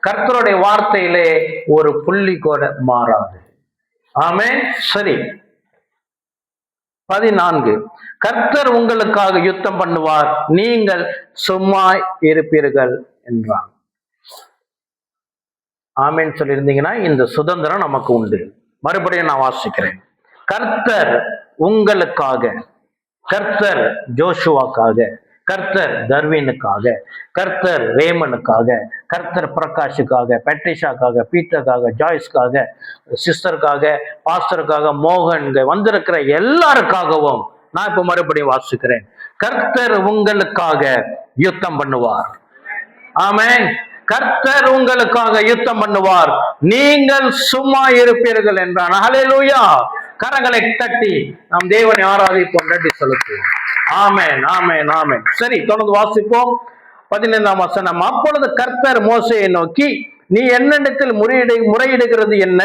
கர்த்தருடைய வார்த்தையிலே ஒரு புள்ளி கூட மாறாது. ஆமென். சரி, 14, கர்த்தர் உங்களுக்காக யுத்தம் பண்ணுவார், நீங்கள் சும்மா இருப்பீர்கள் என்றார். ஆமென் சொல்லியிருந்தீங்கன்னா இந்த சுதந்திரம் நமக்கு உண்டு. மறுபடியும் நான் வாசிக்கிறேன். கர்த்தர் உங்களுக்காக, கர்த்தர் ஜோஷுவாக்காக, கர்த்தர் தர்வீனுக்காக, கர்த்தர் ரேமனுக்காக, கர்த்தர் பிரகாஷுக்காக, பெட்ரிஷாக்காக, பீட்டருக்காக, ஜாய்ஸ்க்காக, சிஸ்டருக்காக, பாஸ்டருக்காக, மோகன் வந்திருக்கிற எல்லாருக்காகவும் நான் இப்ப மறுபடியும் வாசிக்கிறேன். கர்த்தர் உங்களுக்காக யுத்தம் பண்ணுவார். ஆமென். கர்த்தர் உங்களுக்காக யுத்தம் பண்ணுவார், நீங்கள் சும்மா இருப்பீர்கள் என்றான். ஹல்லேலூயா. கரங்களை தட்டி நாம் தேவனை ஆராதிப்போம், நன்றி செலுத்துவோம். ஆமென், ஆமென், ஆமென். சரி, தொடர்ந்து வாசிப்போம். 15ஆம் வசனம், அப்பொழுது கர்த்தர் மோசேயை நோக்கி, நீ என்னிடத்தில் முறையிடுகிறது என்ன?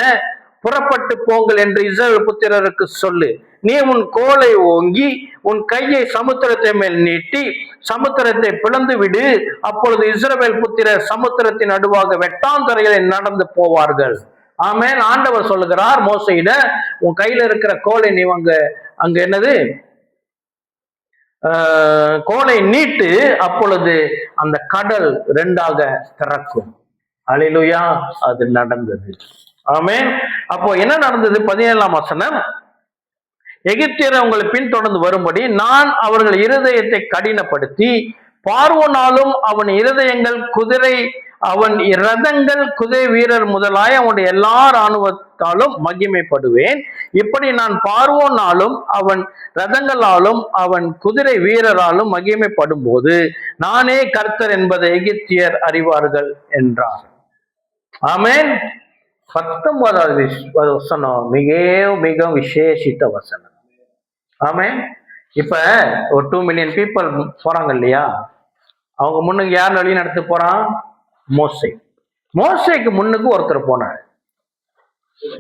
புறப்பட்டு போங்கள் என்று இஸ்ரவேல் புத்திரருக்கு சொல்லு. நீ உன் கோலை ஓங்கி உன் கையை சமுத்திரத்தை மேல் நீட்டி சமுத்திரத்தை பிளந்து விடு. அப்பொழுது இஸ்ரவேல் புத்திரர் சமுத்திரத்தின் நடுவாக வெட்டாந்தரையில் நடந்து போவார்கள். ஆமென். ஆண்டவர் சொல்லுகிறார் மோசையிட, உன் கையில இருக்கிற கோலை நீ அங்க என்னது கோலை நீட்டு, அப்பொழுது அந்த கடல் இரண்டாக திறக்கும். அல்லேலூயா. அது நடந்தது. ஆமென். அப்போ என்ன நடந்தது? 17ஆம் வசனம், எகிப்தியர் உங்களை பின்தொடர்ந்து வரும்படி நான் அவர்கள் இருதயத்தை கடினப்படுத்தி பார்வோனாலும் அவன் இருதயங்கள் குதிரை அவன் இரதங்கள் குதிரை வீரர் முதலாய அவனுடைய எல்லா இராணுவத்தாலும் மகிமைப்படுவேன். இப்படி நான் பார்வோனாலும் அவன் ரதங்களாலும் அவன் குதிரை வீரராலும் மகிமைப்படும் போது நானே கர்த்தர் என்பதை எகிப்தியர் அறிவார்கள் என்றார். ஆமென். 19வது வசனம் மிக மிக விசேஷித்த வசனம். ஆமென். இப்ப ஒரு 2 மில்லியன் பீப்புள் போறாங்க இல்லையா, அவங்க முன்னுக்கு யார் வழி நடத்த போறான்? மோசே. மோசேக்கு முன்னுக்கு ஒருத்தர் போனார்.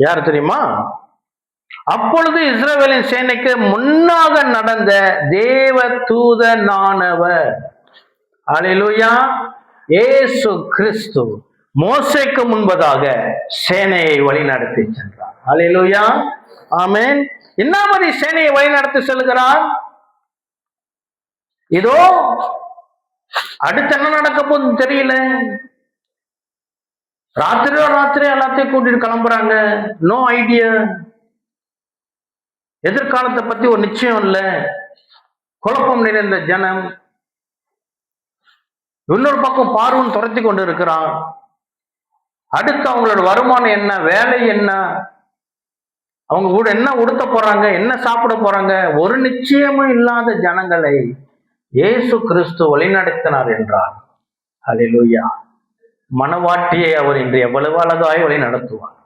யார் தெரியுமா? அப்பொழுது இஸ்ரவேலின் சேனைக்கு முன்னாக நடந்த தேவ தூதனானவர், அல்லேலூயா, இயேசு கிறிஸ்து மோசேக்கு முன்பதாக சேனையை வழிநடத்தி சென்றார். அல்லேலூயா. ஆமென். என்ன மாதிரி சேனையை வழிநடத்தி செல்கிறார்? இதோ அடுத்து என்ன நடக்க போகுதுன்னு தெரியல. ராத்திரியோ ராத்திரி எல்லாத்தையும் கூட்டிட்டு கிளம்புறாங்க. No idea. எதிர்காலத்தை பத்தி ஒரு நிச்சயம் இல்ல. குழப்பம் நிறைந்த ஜனம். இன்னொரு பக்கம் பார்வன் துரத்தி கொண்டு இருக்கிறான். அடுத்து அவங்களோட வருமானம் என்ன, வேலை என்ன, அவங்க கூட என்ன உடுத்த போறாங்க, என்ன சாப்பிட போறாங்க, ஒரு நிச்சயமும் இல்லாத ஜனங்களை இயேசு கிறிஸ்து வழிநடத்தினார் என்றார். அல்லேலூயா. மனவாட்டியை அவர் இன்று எவ்வளவு அழகாய் வழி நடத்துவார்.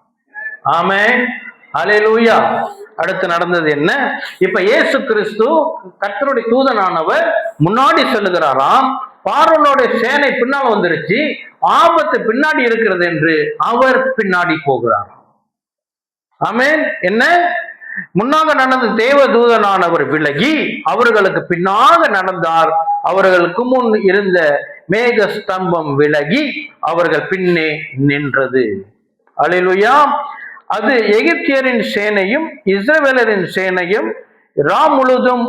ஆமென். அல்லேலூயா. அடுத்து நடந்தது என்ன? இப்ப இயேசு கிறிஸ்து கர்த்தருடைய தூதனானவர் முன்னாடி செல்லுகிறாராம். பார்வோனுடைய சேனை பின்னால் வந்துருச்சு, ஆபத்து பின்னாடி இருக்கிறது என்று அவர் பின்னாடி போகிறார். ஆமென். என்ன? முன்னாக நடந்த தேவ தூதனானவர் விலகி அவர்களுக்கு பின்னாக நடந்தார். அவர்களுக்கு முன் இருந்த மேக ஸ்தம்பம் விலகி அவர்கள் பின்னே நின்றது. அல்லேலூயா. அது எகிப்தியரின் சேனையும் இஸ்ரவேலரின் சேனையும் முழுதும்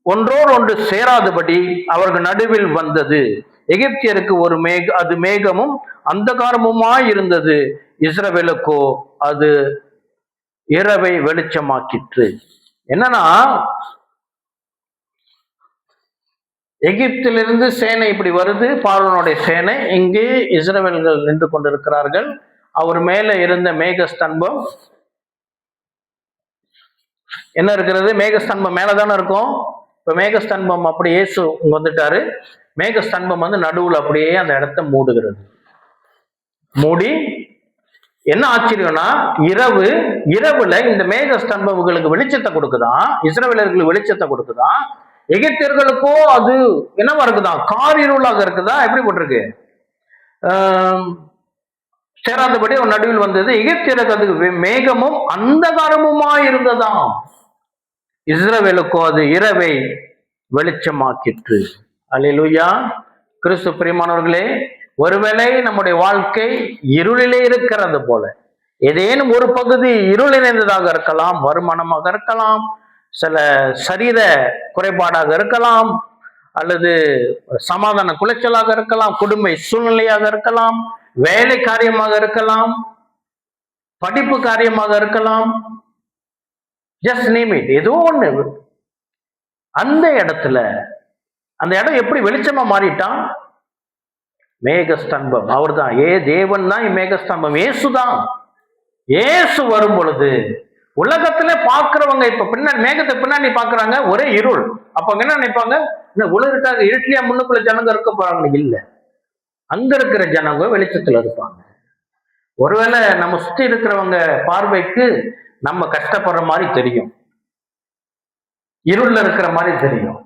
ஒன்றோடு ஒன்று சேராதபடி அவர்கள் நடுவில் வந்தது. எகிப்தியருக்கு அது மேகமும் அந்தகாரமுமாய் இருந்தது. இஸ்ரவேலுக்கோ அது இரவை வெளிச்சமாக்கிற்று. என்னன்னா, எகிப்திலிருந்து சேனை இப்படி வருது, பார்வோனுடைய சேனை. இங்கே இஸ்ரவேலர்கள் நின்று கொண்டிருக்கிறார்கள். அவர் மேல இருந்த மேகஸ்தம்பம் என்ன இருக்கிறது? மேகஸ்தம்பம் மேலதானே இருக்கும். இப்ப மேகஸ்தம்பம் அப்படி இயேசு வந்துட்டாரு. மேகஸ்தம்பம் நடுவுல அப்படியே அந்த இடத்தை மூடுகிறது. மூடி என்ன ஆச்சரியம்னா, இரவுல இந்த மேக ஸ்தம்பங்களுக்கு வெளிச்சத்தை கொடுக்குதான், இஸ்ரவேலர்களுக்கு வெளிச்சத்தை கொடுக்குதான். எகிப்தியர்களுக்கோ அது என்னவா இருக்குதான்? காரிருளாக இருக்குதா? எப்படி போட்டிருக்கு? சேராதபடி ஒரு நடுவில் வந்தது. எகிப்தியருக்கு அது மேகமும் அந்தகாரமுமா இருந்ததாம். இஸ்ரவேலுக்கோ அது இரவை வெளிச்சமாக்கிற்று. அல்லேலூயா. கிறிஸ்து பிரியமானவர்களே, ஒருவேளை நம்முடைய வாழ்க்கை இருளிலே இருக்கிறது போல, ஏதேனும் ஒரு பகுதி இருள் நிறைந்ததாக இருக்கலாம், வருமானமாக இருக்கலாம், சில சரீர குறைபாடாக இருக்கலாம், அல்லது சமாதான குலைச்சலாக இருக்கலாம், குடும்ப சூழ்நிலையாக இருக்கலாம், வேலை காரியமாக இருக்கலாம், படிப்பு காரியமாக இருக்கலாம், ஜஸ்ட் நேம் இட், ஏதோ ஒண்ணு. அந்த இடம் எப்படி வெளிச்சமா மாறிட்டான்? மேகஸ்தம்பம் அவர் தான். தேவன் தான் மேகஸ்தம்பம். இயேசுதான். இயேசு வரும் பொழுது உலகத்துல பாக்குறவங்க இப்ப பின்னாடி மேகத்தை பின்னாடி பாக்குறாங்க, ஒரே இருள். அப்ப என்ன நினைப்பாங்க? இந்த உலகத்தாக இருட்டியா முன்னுக்குள்ள ஜனங்க இருக்க போறாங்க? இல்ல, அங்க இருக்கிற ஜனங்க வெளிச்சத்துல இருப்பாங்க. ஒருவேளை நம்ம சுத்தி இருக்கிறவங்க பார்வைக்கு நம்ம கஷ்டப்படுற மாதிரி தெரியும், இருள்ல இருக்கிற மாதிரி தெரியும்,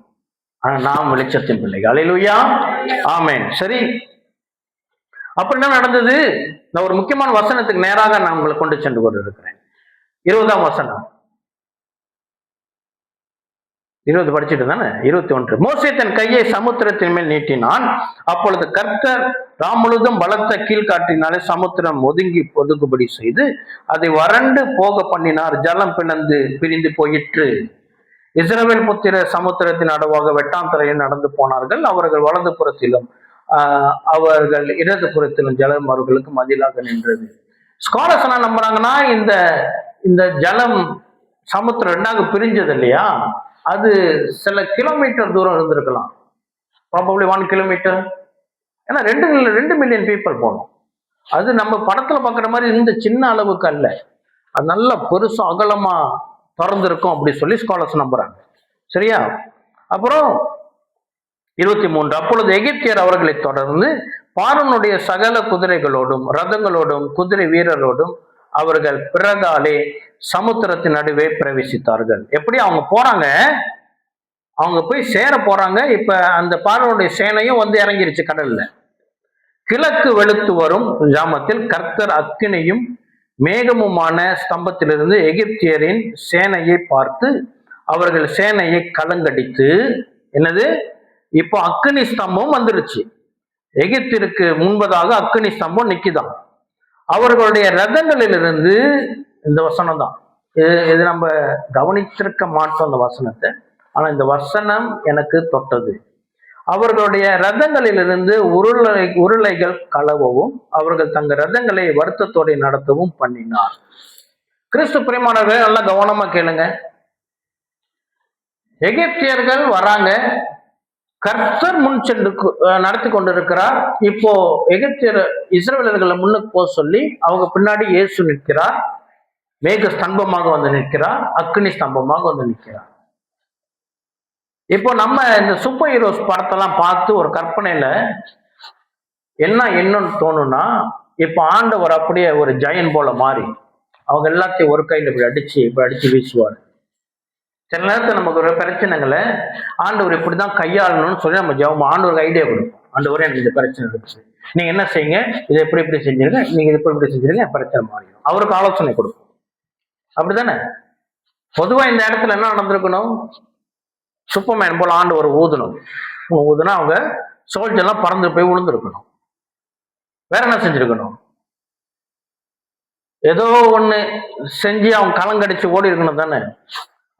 ஆனா நாம் வெளிச்சத்தின் பிள்ளைகள். அல்லேலூயா. ஆமென். சரி, அப்ப என்ன நடந்தது? நான் ஒரு முக்கியமான வசனத்துக்கு நேராக நான் உங்களை கொண்டு சென்று கொண்டு இருக்கிறேன். 20ஆம் வசனம், 20 படிச்சுட்டு தானே, 21. மோசே தன் கையை சமுத்திரத்தின் மேல் நீட்டினான். அப்பொழுது கர்த்தர் முழுதும் பலத்த கீழ்காற்றினாலே சமுத்திரம் ஒதுங்கும்படி செய்து அதை வறண்டு போக பண்ணினார். ஜலம் பிரிந்து போயிற்று. இஸ்ரவேல் புத்திர சமுத்திரத்தின் நடுவாக வெட்டாந்தரையில் நடந்து போனார்கள். அவர்கள் வலது புறத்திலும் அவர்கள் இடது புறத்திலும் ஜலம் அவர்களுக்கு மதிலாக நின்றது. ஸ்காலர்ஸ் என்ன நம்புறாங்கன்னா, இந்த இந்த ஜலம் சமுத்திரம் ரெண்டாக பிரிஞ்சது இல்லையா, அது சில கிலோமீட்டர் தூரம் இருந்திருக்கலாம். Probably 1 kilometre. ஏன்னா 2 மில்லியன் பீப்புள் போனோம். அது நம்ம படத்துல பாக்குற மாதிரி இந்த சின்ன அளவுக்கு அல்ல, அது நல்ல பெருசு அகலமா திறந்திருக்கும் அப்படி சொல்லி ஸ்காலர்ஸ் நம்புறாங்க. சரியா? அப்புறம் 23, அப்பொழுது எகிப்தியர் அவர்களை தொடர்ந்து பார்வோனுடைய சகல குதிரைகளோடும் ரதங்களோடும் குதிரை வீரரோடும் அவர்கள் பிறகாலே சமுத்திரத்தின் நடுவே பிரவேசித்தார்கள். எப்படி அவங்க போறாங்க, அவங்க போய் சேர போறாங்க. இப்ப அந்த பார்வோனுடைய சேனையும் வந்து இறங்கிருச்சு கடல்ல. கிழக்கு வெளுத்து வரும் ஜாமத்தில் கர்த்தர் அக்கினியும் மேகமுமான ஸ்தம்பத்திலிருந்து எகிப்தியரின் சேனையை பார்த்து அவர்கள் சேனையை கலங்கடித்து, என்னது, இப்போ அக்கினி ஸ்தம்பம் வந்துருச்சு. எகிப்திற்கு முன்பதாக அக்கினி ஸ்தம்பம் நிக்குதான். அவர்களுடைய ரதங்களிலிருந்து, இந்த வசனம் தான் இது நம்ம கவனித்திருக்க மாட்டோம் அந்த வசனத்தை, ஆனா இந்த வசனம் எனக்கு தொட்டது. அவர்களுடைய ரதங்களிலிருந்து உருளைகள் கலவவும் அவர்கள் தங்கள் ரதங்களை வருத்தத்தோடு நடத்தவும் பண்ணினார். கிறிஸ்து பிரியமானவர்களே, நல்லா கவனமா கேளுங்க. எகிப்தியர்கள் வராங்க, கர்த்தர் முன் சென்று நடத்தி கொண்டிருக்கிறார். இப்போ எகிப்தியர் இஸ்ரவேலர்களை முன்னுக்கு போக சொல்லி அவங்க பின்னாடி இயேசு நிற்கிறார். மேக ஸ்தம்பமாக வந்து நிற்கிறார், அக்னி ஸ்தம்பமாக வந்து நிற்கிறார். இப்போ நம்ம இந்த சூப்பர் ஹீரோஸ் படத்தெல்லாம் பார்த்து ஒரு கற்பனையில என்னன்னு தோணும்னா, இப்போ ஆண்டவர் அப்படியே ஒரு ஜெயன் போல மாறி அவங்க எல்லாத்தையும் ஒரு கையில் இப்படி அடிச்சு வீசுவார். சில நேரத்தில் நமக்கு ஒரு பிரச்சனைகளை ஆண்டவர் இப்படிதான் கையாளணும்னு சொல்லி நம்ம ஜெபம் ஆண்டவருக்கு ஐடியா கொடுப்போம். ஆண்டவரே எனக்கு இந்த பிரச்சனை இருக்குது, நீங்க என்ன செய்யுங்க, இதை இப்படி செஞ்சிருங்க, நீங்க இதை இப்படி செஞ்சிருங்க, பிரச்சனை மாறிடும். அவருக்கு ஆலோசனை கொடுப்போம். அப்படித்தானே? பொதுவா இந்த இடத்துல என்ன நடந்திருக்கணும், சூப்பர்மேன் போல ஆண்டவர் ஊதுனா அவங்க சோல்ஜர்லாம் பறந்து போய் விழுந்திருக்கணும். வேற என்ன செஞ்சிருக்கணும், ஏதோ ஒண்ணு செஞ்சு அவங்க கலங்கடிச்சு ஓடி இருக்கணும் தானே.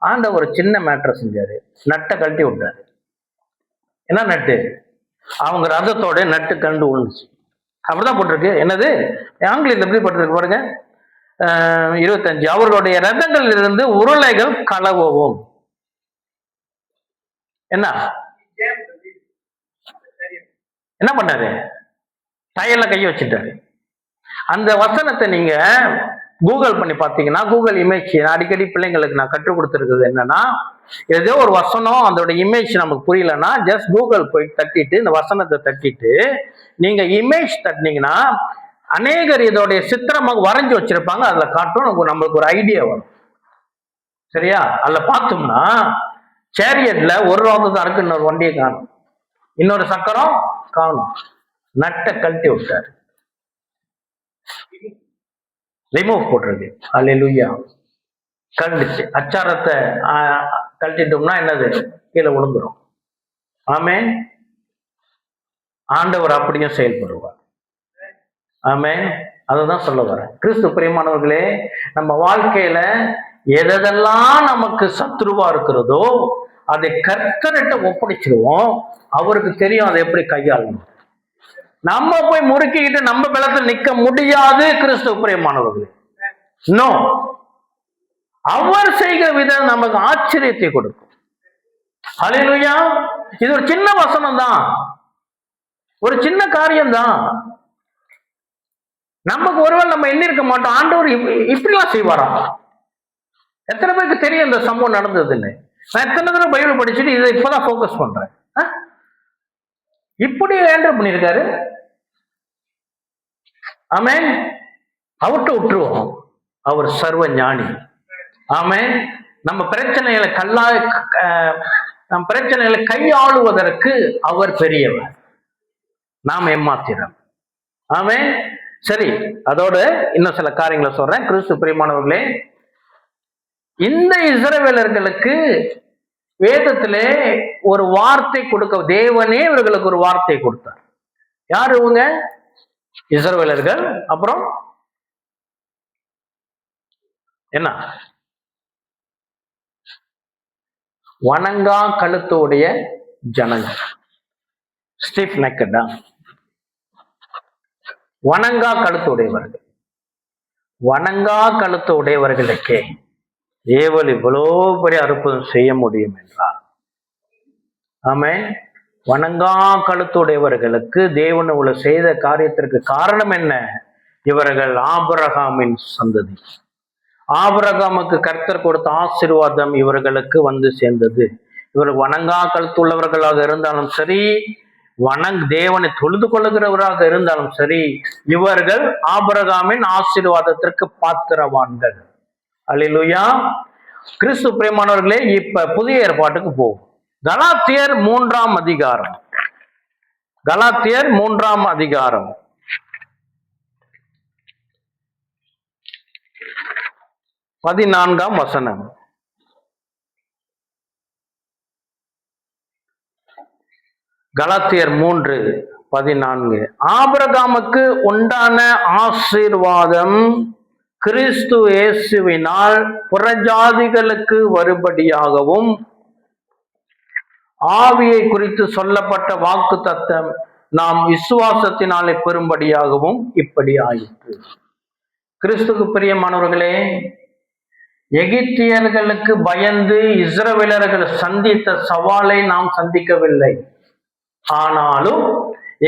ஆண்டவர் ஒரு சின்ன மேட்டர் செஞ்சாரு, நட்டை கழட்டி விட்டாரு. என்ன நட்டு? அவங்க ரதத்தோட நட்டு கண்டு விழுந்துச்சு. அப்படிதான் போட்டிருக்கு. என்னது ஆங்கிலத்தில் எப்படி போட்டிருக்கு பாருங்க, 25, அவர்களுடைய ரதங்களில் இருந்து உருளைகள் கலவவும். என்ன பண்ணாரு? டயர்ல கையை வச்சுட்டாரு. அந்த வசனத்தை நீங்க கூகுள் பண்ணி பார்த்தீங்கன்னா, கூகுள் இமேஜ் அடிக்கடி பிள்ளைங்களுக்கு நான் கற்றுக் கொடுத்துருக்குது என்னன்னா, ஏதோ ஒரு வசனம் அதோட இமேஜ் நமக்கு புரியலன்னா ஜஸ்ட் கூகுள் போய் தட்டிட்டு இந்த வசனத்தை தட்டிட்டு நீங்க இமேஜ் தட்டினீங்கன்னா அநேகர் இதோடைய சித்திரமாக வரைஞ்சி வச்சிருப்பாங்க. அதுல காட்டும், நம்மளுக்கு ஒரு ஐடியா வரும். சரியா? அதுல பார்த்தோம்னா சேரியட்ல ஒரு ரோந்து தான் இருக்கு, இன்னொரு வண்டியை காணும், இன்னொரு சக்கரம் காணும். நட்டை கழட்டி விட்டாரு, ரிமூவ் போட்டிருக்கு. அல்லேலூயா. கழண்டுச்சு. அச்சாரத்தை கழட்டிட்டோம்னா என்னது, கீழே விழுந்துரும். ஆமென். ஆண்டவர் அப்படியும் செயல்படுவார். ஆமென். அதுதான் சொல்ல வரேன். கிறிஸ்து பிரியமானவர்களே, நம்ம வாழ்க்கையில எதெல்லாம் நமக்கு சத்ருவா இருக்கிறதோ அதை கர்த்தர்கிட்ட ஒப்படைச்சிருவோம். அவருக்கு தெரியும் அதை எப்படி கையாளணும். நம்ம போய் முறுக்கிக்கிட்டு நம்ம பலத்தில் நிக்க முடியாது. கிறிஸ்து பிரியமானவர்களே, நோ. அவர் செய்கிற விதம் நமக்கு ஆச்சரியத்தை கொடுக்கும். ஹல்லேலூயா. இது ஒரு சின்ன வசனம் தான், ஒரு சின்ன காரியம் தான். நமக்கு ஒருவேளை நம்ம எண்ணி இருக்க மாட்டோம், ஆண்டவர் இப்படிலாம் செய்வாரா? எத்தனை பேருக்கு தெரியும் இந்த சம்பவம் நடந்ததுன்னு? நான் எத்தனை தடவை பைபிள் படிச்சுட்டு இதை இப்பதான் போக்கஸ் பண்றேன். இப்படி ஹேண்டில் பண்ணியிருக்காரு. ஆமென். அவர்கிட்ட விட்டுருவோம், அவர் சர்வ ஞானி. ஆமென். நம்ம பிரச்சனைகளை நம் பிரச்சனைகளை கையாளுவதற்கு அவர் பெரியவர், நாம் ஏமாத்திரம். ஆமென். சரி, அதோட இன்னும் சில காரியங்களை சொல்றேன். கிறிஸ்து பிரியமானவர்களே, இந்த இஸ்ரவேலர்களுக்கு வேதத்திலே ஒரு வார்த்தை கொடுக்க தேவனே இவர்களுக்கு ஒரு வார்த்தை கொடுத்தார். யார் இவங்க? இஸ்ரவேலர்கள். அப்புறம் என்ன? வணங்கா கழுத்துடைய ஜனங்கள். ஸ்டிஃப் நெக்கடா, வணங்கா கழுத்துடையவர்கள். வணங்கா கழுத்து உடையவர்களுக்கே தேவன் இவ்வளோ பெரிய அற்புதம் செய்ய முடியும் என்றார். ஆமென். வணங்கா கழுத்துடையவர்களுக்கு தேவன் இவ்வளவு செய்த காரியத்திற்கு காரணம் என்ன? இவர்கள் ஆபிரகாமின் சந்ததி. ஆபிரகாமுக்கு கர்த்தர் கொடுத்த ஆசீர்வாதம் இவர்களுக்கு வந்து சேர்ந்தது. இவர்கள் வணங்கா கழுத்துள்ளவர்களாக இருந்தாலும் சரி, தேவனை தொழுது கொள்ளுகிறவராக இருந்தாலும் சரி, இவர்கள் ஆபிரகாமின் ஆசீர்வாதத்திற்கு பாத்திரவான்கள். அல்லேலூயா. கிறிஸ்து பிரியமானவர்களே, இப்ப புதிய ஏற்பாட்டுக்கு போவோம். கலாத்தியர் 3ஆம் அதிகாரம். கலாத்தியர் 3ஆம் அதிகாரம் 14ஆம் வசனம். கலாத்தியர் 3:14. ஆபிரகாமுக்கு உண்டான ஆசீர்வாதம் கிறிஸ்து இயேசுவினால் புறஜாதிகளுக்கு வரும்படியாகவும் ஆவியை குறித்து சொல்லப்பட்ட வாக்கு தத்தம் நாம் விசுவாசத்தினாலே பெறும்படியாகவும் இப்படி ஆயிற்று. கிறிஸ்துக்கு பிரியமானவர்களே, எகிப்தியர்களுக்கு பயந்து இஸ்ரவேலர்கள் சந்தித்த சவாலை நாம் சந்திக்கவில்லை. ஆனாலும்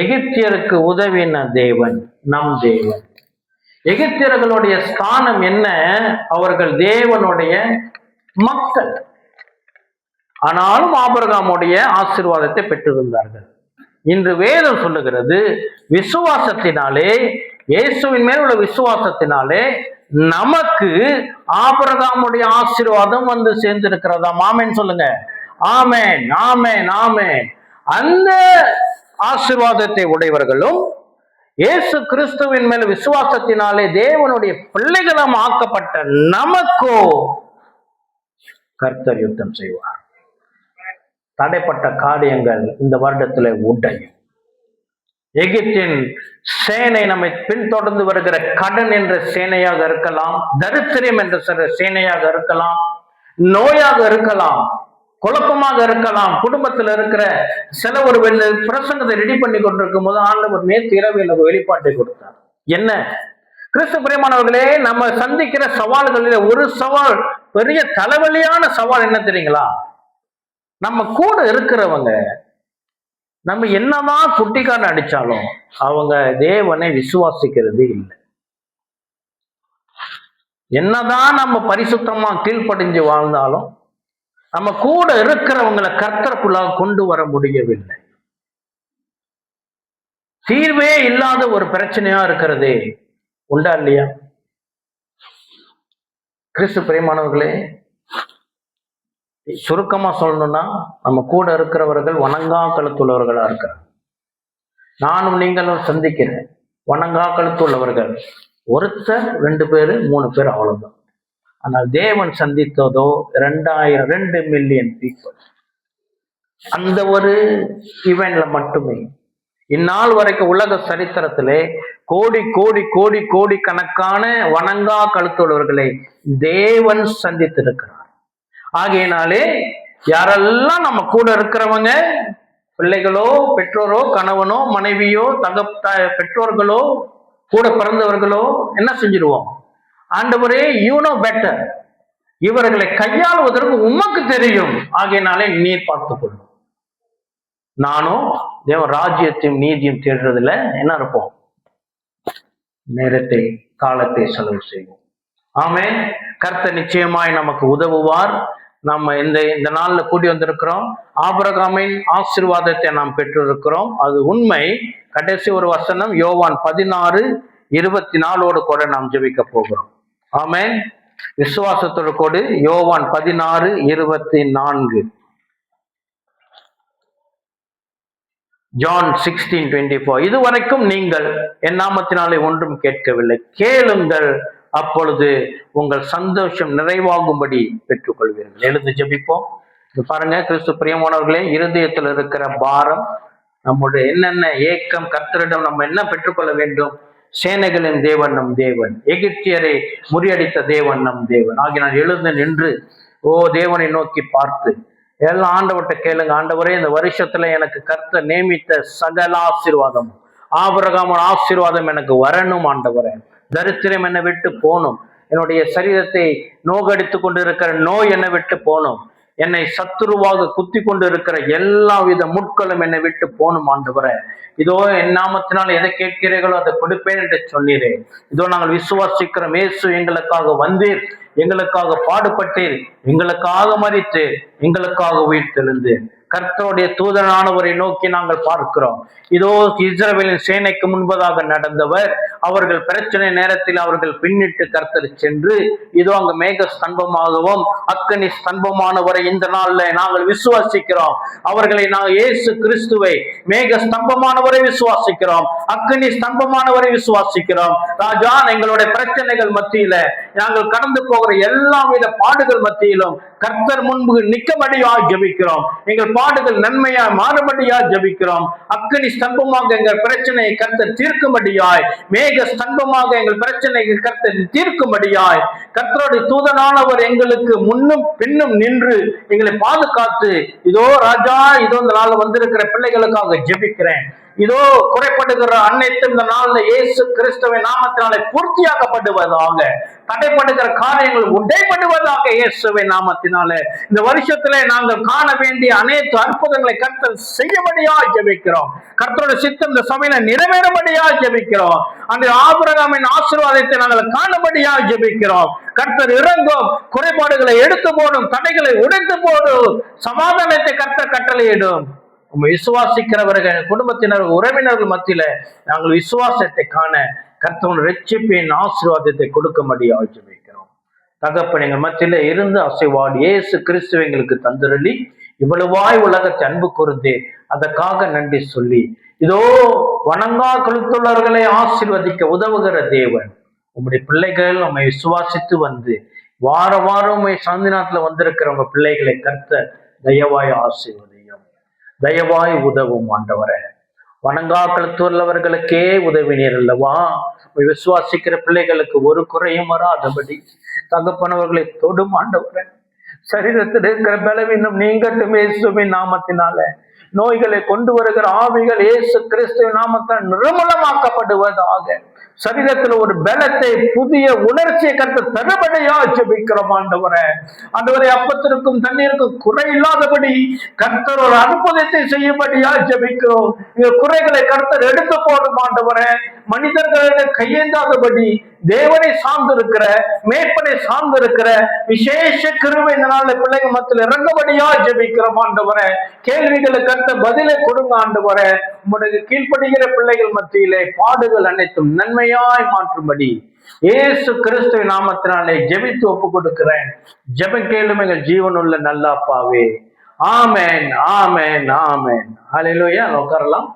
எகிப்தியருக்கு உதவின தேவன் நம் தேவன். எகிப்தியர்களுடைய ஸ்தானம் என்ன? அவர்கள் தேவனுடைய மக்கள். ஆனாலும் ஆபிரகாமுடைய ஆசீர்வாதத்தை பெற்றிருந்தார்கள். இன்று வேதம் சொல்லுகிறது, விசுவாசத்தினாலே, இயேசுவின் மேல் உள்ள விசுவாசத்தினாலே நமக்கு ஆபிரகாமுடைய ஆசீர்வாதம் வந்து சேர்ந்திருக்கிறதா? ஆமென் சொல்லுங்க. ஆமென், ஆமென், ஆமென். அந்த ஆசீர்வாதத்தை உடையவர்களும் இயேசு கிறிஸ்துவின் மேல் விசுவாசத்தினாலே தேவனுடைய பிள்ளைகளும் ஆக்கப்பட்ட நமக்கோ கர்த்தர் யுத்தம் செய்வார். தடைப்பட்ட காரியங்கள் இந்த வருடத்தில் உடையும். எகிப்தின் சேனை நம்மை பின்தொடர்ந்து வருகிற கடன் என்ற சேனையாக இருக்கலாம், தரித்திரம் என்ற சேனையாக இருக்கலாம், நோயாக இருக்கலாம், குழப்பமாக இருக்கலாம், குடும்பத்தில் இருக்கிற சில ஒரு பிரசங்கத்தை ரெடி பண்ணி கொண்டிருக்கும் போது ஆண்டவர் நேற்று இரவு எனக்கு வெளிப்பாட்டை கொடுத்தார். என்ன? கிறிஸ்து பிரியமானவர்களே, நம்ம சந்திக்கிற சவால்களில் ஒரு சவால், பெரிய தலைவலியான சவால் என்ன தெரியுங்களா? நம்ம கூட இருக்கிறவங்க நம்ம என்னதான் குட்டிக்காரன் அடிச்சாலும் அவங்க தேவனை விசுவாசிக்கிறது இல்லை. என்னதான் நம்ம பரிசுத்தமா கீழ்ப்படிஞ்சு வாழ்ந்தாலும் நம்ம கூட இருக்கிறவங்களை கர்த்தருக்குள்ளாக கொண்டு வர முடியவில்லை. தீர்வே இல்லாத ஒரு பிரச்சனையா இருக்கிறதே உண்டா இல்லையா? கிறிஸ்து பிரியமானவர்களே, சுருக்கமா சொல்லணும்னா நம்ம கூட இருக்கிறவர்கள் வணங்கா கழுத்துள்ளவர்களா இருக்கிறார். நானும் நீங்களும் சந்திக்கிறேன் வணங்கா கழுத்துள்ளவர்கள் ஒருத்தர், 2 பேர், 3 பேர், அவ்வளவுதான். ஆனால் தேவன் சந்தித்ததோ 2 மில்லியன் பீப்புள். அந்த ஒரு ஈவென்ட்ல மட்டுமே இந்நாள் வரைக்கும் உலக சரித்திரத்திலே கோடி கோடி கோடி கோடி கணக்கான வணங்கா கழுத்துள்ளவர்களை தேவன் சந்தித்திருக்கிறார். ஆகையினாலே யாரெல்லாம் நம்ம கூட இருக்கிறவங்க, பிள்ளைகளோ, பெற்றோரோ, கணவனோ, மனைவியோ, பெற்றோர்களோ, கூட பிறந்தவர்களோ, என்ன செஞ்சிருவோம்? ஆண்டவரே, யூ நோ பெட்டர், இவர்களை கையாளுவதற்கு உமக்கு தெரியும், ஆகையினாலே நீர் பார்த்துக் கொள்ளும். நானும் தேவன் ராஜ்யத்தையும் நீதியும் தேடுறதுல என்ன இருப்போம்? நேரத்தை, காலத்தை செலவு செய்வோம். ஆமென். கர்த்தர் நிச்சயமாய் நமக்கு உதவுவார். நம்ம இந்த நாள்ல கூடி வந்திருக்கிறோம். ஆபிரகாமின் ஆசீர்வாதத்தை நாம் பெற்றிருக்கிறோம், அது உண்மை. கடைசி ஒரு வசனம் யோவான் 16:24 கூட நாம் ஜெபிக்க போகிறோம். ஆமென். விசுவாசத்தோடு கூட யோவான் 16:24. ஜான் 16:24. இதுவரைக்கும் நீங்கள் என் நாமத்தினாலே ஒன்றும் கேட்கவில்லை, கேளுங்கள், அப்பொழுது உங்கள் சந்தோஷம் நிறைவாகும்படி பெற்றுக்கொள்வீர்கள். எழுந்து ஜெபிப்போம். பாருங்க கிறிஸ்து பிரியமானவர்களே, இருதயத்தில் இருக்கிற பாரம், நம்முடைய என்னென்ன ஏக்கம், கர்த்தரிடம் நம்ம என்ன பெற்றுக்கொள்ள வேண்டும்? சேனைகளின் தேவன் நம் தேவன், எகிப்தியரை முறியடித்த தேவன் நம் தேவன் ஆகிய நான் எழுந்து நின்று தேவனை நோக்கி பார்த்து எல்லாம் ஆண்டவர்கிட்ட கேளுங்க. ஆண்டவரே, இந்த வருஷத்துல எனக்கு கர்த்தர் நியமித்த சகல ஆசீர்வாதம், ஆபிரகாமோட ஆசீர்வாதம் எனக்கு வரணும் ஆண்டவரே. தரித்திரம் என்னை விட்டு போகணும். என்னுடைய சரீரத்தை நோகடித்து கொண்டு இருக்கிற நோய் என்னை விட்டு போகணும். என்னை சத்துருவாக குத்தி கொண்டு இருக்கிற எல்லா வித முட்களும் என்னை விட்டு போகணும் ஆண்டவரே. இதோ என் நாமத்தினால் எதை கேட்கிறீர்களோ அதை கொடுப்பேன் என்று சொன்னீரேன். இதோ நாங்கள் விசுவாசிக்கிறோம். இயேசு எங்களுக்காக வந்தீர், எங்களுக்காக பாடுபட்டீர், எங்களுக்காக மரித்து, எங்களுக்காக உயிர்த்தெழுந்து. கர்த்தருடைய தூதனானவரை நோக்கி நாங்கள் பார்க்கிறோம். இதோ இஸ்ரவேலின் சேனைக்கு முன்பதாக நடந்தவர், அவர்கள் பிரச்சனை நேரத்தில் அவர்கள் பின்னிட்டு கர்த்தர் சென்று இதோ அங்கு மேக ஸ்தம்பமாகவும் அக்கனி ஸ்தம்பமானவரை இந்த நாள்ல நாங்கள் விசுவாசிக்கிறோம். அவர்களை நாங்கள் இயேசு கிறிஸ்துவை மேக ஸ்தம்பமானவரை விசுவாசிக்கிறோம், அக்கனி ஸ்தம்பமானவரை விசுவாசிக்கிறோம். ராஜா, எங்களுடைய பிரச்சனைகள் மத்தியில நாங்கள் கடந்து போகிற எல்லா வித பாடுகள் மத்தியிலும் கர்த்தர் முன்பு நிற்கபடியா ஜெபிக்கிறோம். எங்கள் பாடுகள் நன்மையா மாறுபடியா ஜெபிக்கிறோம். அக்கினி ஸ்தம்பமாக எங்கள் பிரச்சனையை கர்த்தர் தீர்க்கும்படியாய், மேக ஸ்தம்பமாக எங்கள் பிரச்சனையை கர்த்தர் தீர்க்கும்படியாய், கர்த்தருடைய தூதனானவர் எங்களுக்கு முன்னும் பின்னும் நின்று எங்களை பாதுகாத்து, இதோ ராஜா, இதோ இந்த நாள் வந்திருக்கிற பிள்ளைகளுக்காக ஜெபிக்கிறேன். இதோ குறைப்படுகிற அனைத்தும் இந்த நாள்ல இயேசு கிறிஸ்துவின் நாமத்தினாலே பூர்த்தியாக்கப்படுவதாக, தடைப்படுகிற காரியங்கள் உடைப்படுவதாக இயேசுவின் நாமத்தினாலே. இந்த வருஷத்திலே நாங்கள் காண வேண்டிய அனைத்து அற்புதங்களை கர்த்தர் செய்யபடியா ஜெபிக்கிறோம். கர்த்தருடைய சித்தம் இந்த சபையில நிறைவேறபடியா ஜெபிக்கிறோம். அந்த ஆபிரகாமின் ஆசீர்வாதத்தை நாங்கள் காணபடியா ஜெபிக்கிறோம். கர்த்தர் இறங்கும், குறைபாடுகளை எடுத்து போடும், தடைகளை உடைத்து போடும், சமாதானத்தை கர்த்தர் கட்டளையிடும். விசுவாசிக்கிறவர்கள், குடும்பத்தினர், உறவினர்கள் மத்தியில நாங்கள் விசுவாசத்தை காண கர்த்தர் ரட்சிப்பின் ஆசீர்வாதத்தை கொடுக்கும்படியா ஜெபிக்கிறோம். தகப்பன், எங்கள் மத்தியில இருந்து அசைவாடி இயேசு கிறிஸ்து எங்களுக்கு தந்திரளி இவ்வளவாய் உலகத்தை அன்பு கூர்ந்தே அதற்காக நன்றி சொல்லி, இதோ வணங்கா கழுத்துள்ளவர்களை ஆசீர்வதிக்க உதவுகிற தேவன், உங்களுடைய பிள்ளைகள் உண்மை விசுவாசித்து வந்து வார வாரம் உண்மை சாந்திநாட்டுல வந்திருக்கிற உங்க பிள்ளைகளை கர்த்தர் தயவாய் ஆசீர்வதியும், தயவாய் உதவும் ஆண்டவரே. வணங்கா கழுத்துள்ளவர்களுக்கே உதவினீர் அல்லவா? விசுவாசிக்கிற பிள்ளைகளுக்கு ஒரு குறையும் வராதபடி தகப்பனவர்களை தொடும் ஆண்டவரே. சரீரத்தில் இருக்கிற பலவீனம் நீங்கட்டும் இயேசுவின் நாமத்தினால. நோய்களை கொண்டு வருகிற ஆவிகள் இயேசு கிறிஸ்துவின் நாமத்தால் நிர்மூலமாக்கப்படுவதாக. சரீரத்தில் ஒரு பலத்தை, புதிய உணர்ச்சியை கர்த்தர் தரபடியா ஜெபிக்கிறோம் ஆண்டவரே. ஆண்டவரே, அப்பத்திற்கும் தண்ணீருக்கும் குறை இல்லாதபடி கர்த்தர் ஒரு அற்புதத்தை செய்யும்படியா ஜெபிக்கிறோம். இந்த குறைகளை கர்த்தர் எடுத்து போடும் ஆண்டவரே. மனிதர்களிடம் கையேந்தாதபடி தேவனை சார்ந்திருக்கிற, மேற்பனை சார்ந்திருக்கிற விசேஷ கிருபை இந்த நாள்ல பிள்ளைங்க மத்தியில் இறங்கபடியா ஜெபிக்கிறோம் ஆண்டவரே. கேள்விகளை கர்த்தர் பதிலை கொடுங்க ஆண்டவரே. உங்களுடைய கீழ்ப்படுகிற பிள்ளைகள் மத்தியிலே பாடுகள் அனைத்தும் நன்மையாய் மாற்றும்படி இயேசு கிறிஸ்துவின் நாமத்தினாலே ஜெபித்து ஒப்பு கொடுக்கிறேன். ஜெபம் கேளும் எங்கள் ஜீவனுள்ள நல்ல அப்பாவே. ஆமென், ஆமென், ஆமென். ஹல்லேலூயா. உட்காரலாம்.